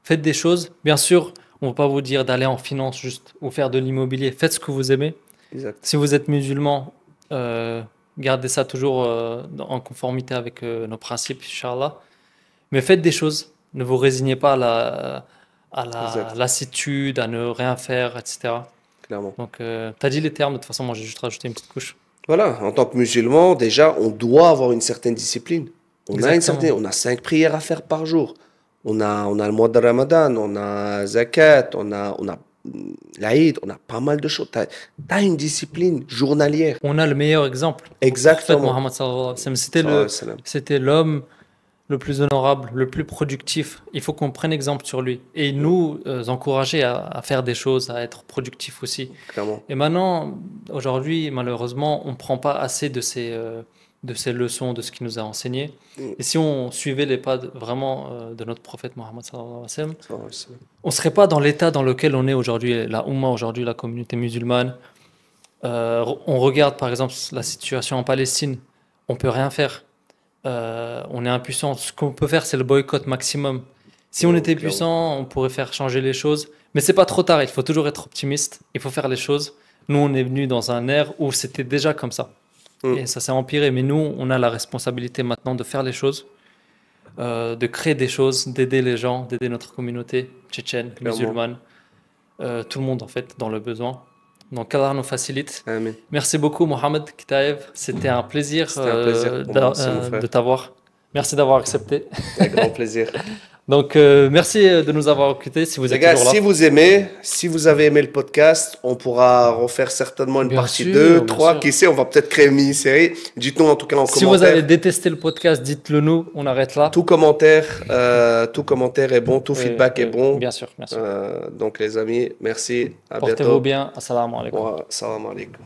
Faites des choses. Bien sûr, on ne va pas vous dire d'aller en finance juste ou faire de l'immobilier. Faites ce que vous aimez. Exact. Si vous êtes musulman, gardez ça toujours en conformité avec nos principes, Inch'Allah. Mais faites des choses. Ne vous résignez pas à la lassitude, à ne rien faire, etc. Clairement. Donc, tu as dit les termes. De toute façon, moi, j'ai juste rajouté une petite couche. Voilà, en tant que musulman, déjà, on doit avoir une certaine discipline. On a 5 prières à faire par jour. On a le mois de Ramadan, on a Zakat, on a l'Aïd, on a pas mal de choses. T'as une discipline journalière. On a le meilleur exemple. Exactement. Mohammed sallallahu alayhi wa sallam, c'était l'homme le plus honorable, le plus productif. Il faut qu'on prenne exemple sur lui et nous encourager à faire des choses, à être productif aussi. Clairement. Et maintenant, aujourd'hui, malheureusement, on ne prend pas assez de ces leçons, de ce qu'il nous a enseigné. Et si on suivait les pas de notre prophète Mohammed sallallahu alayhi wa sallam, on ne serait pas dans l'état dans lequel on est aujourd'hui, la Oumma aujourd'hui, la communauté musulmane. On regarde par exemple la situation en Palestine, on ne peut rien faire. On est impuissant. Ce qu'on peut faire, c'est le boycott maximum. Si on était puissant, on pourrait faire changer les choses. Mais c'est pas trop tard, il faut toujours être optimiste, il faut faire les choses. Nous, on est venu dans un ère où c'était déjà comme ça. Et ça s'est empiré. Mais nous, on a la responsabilité maintenant de faire les choses, de créer des choses, d'aider les gens, d'aider notre communauté tchétchène, musulmane, tout le monde en fait, dans le besoin. Donc, Allah nous facilite. Amen. Merci beaucoup, Mohamed Kitaev. C'était un plaisir, de t'avoir. Merci d'avoir accepté. Avec grand plaisir. Donc, merci de nous avoir écoutés. Si vous Les êtes gars, toujours là. si vous avez aimé le podcast, on pourra refaire certainement une Bien partie sûr, 2, bien 3, sûr. qui sait, on va peut-être créer une mini-série. Dites-nous en tout cas en Si commentaire. vous avez détesté le podcast, dites-le nous. On arrête là. Tout commentaire est bon, tout feedback est bon. Bien sûr, bien sûr. Donc les amis, merci. À Portez-vous bientôt. bien. Assalamu alaikum. Salam alaikum.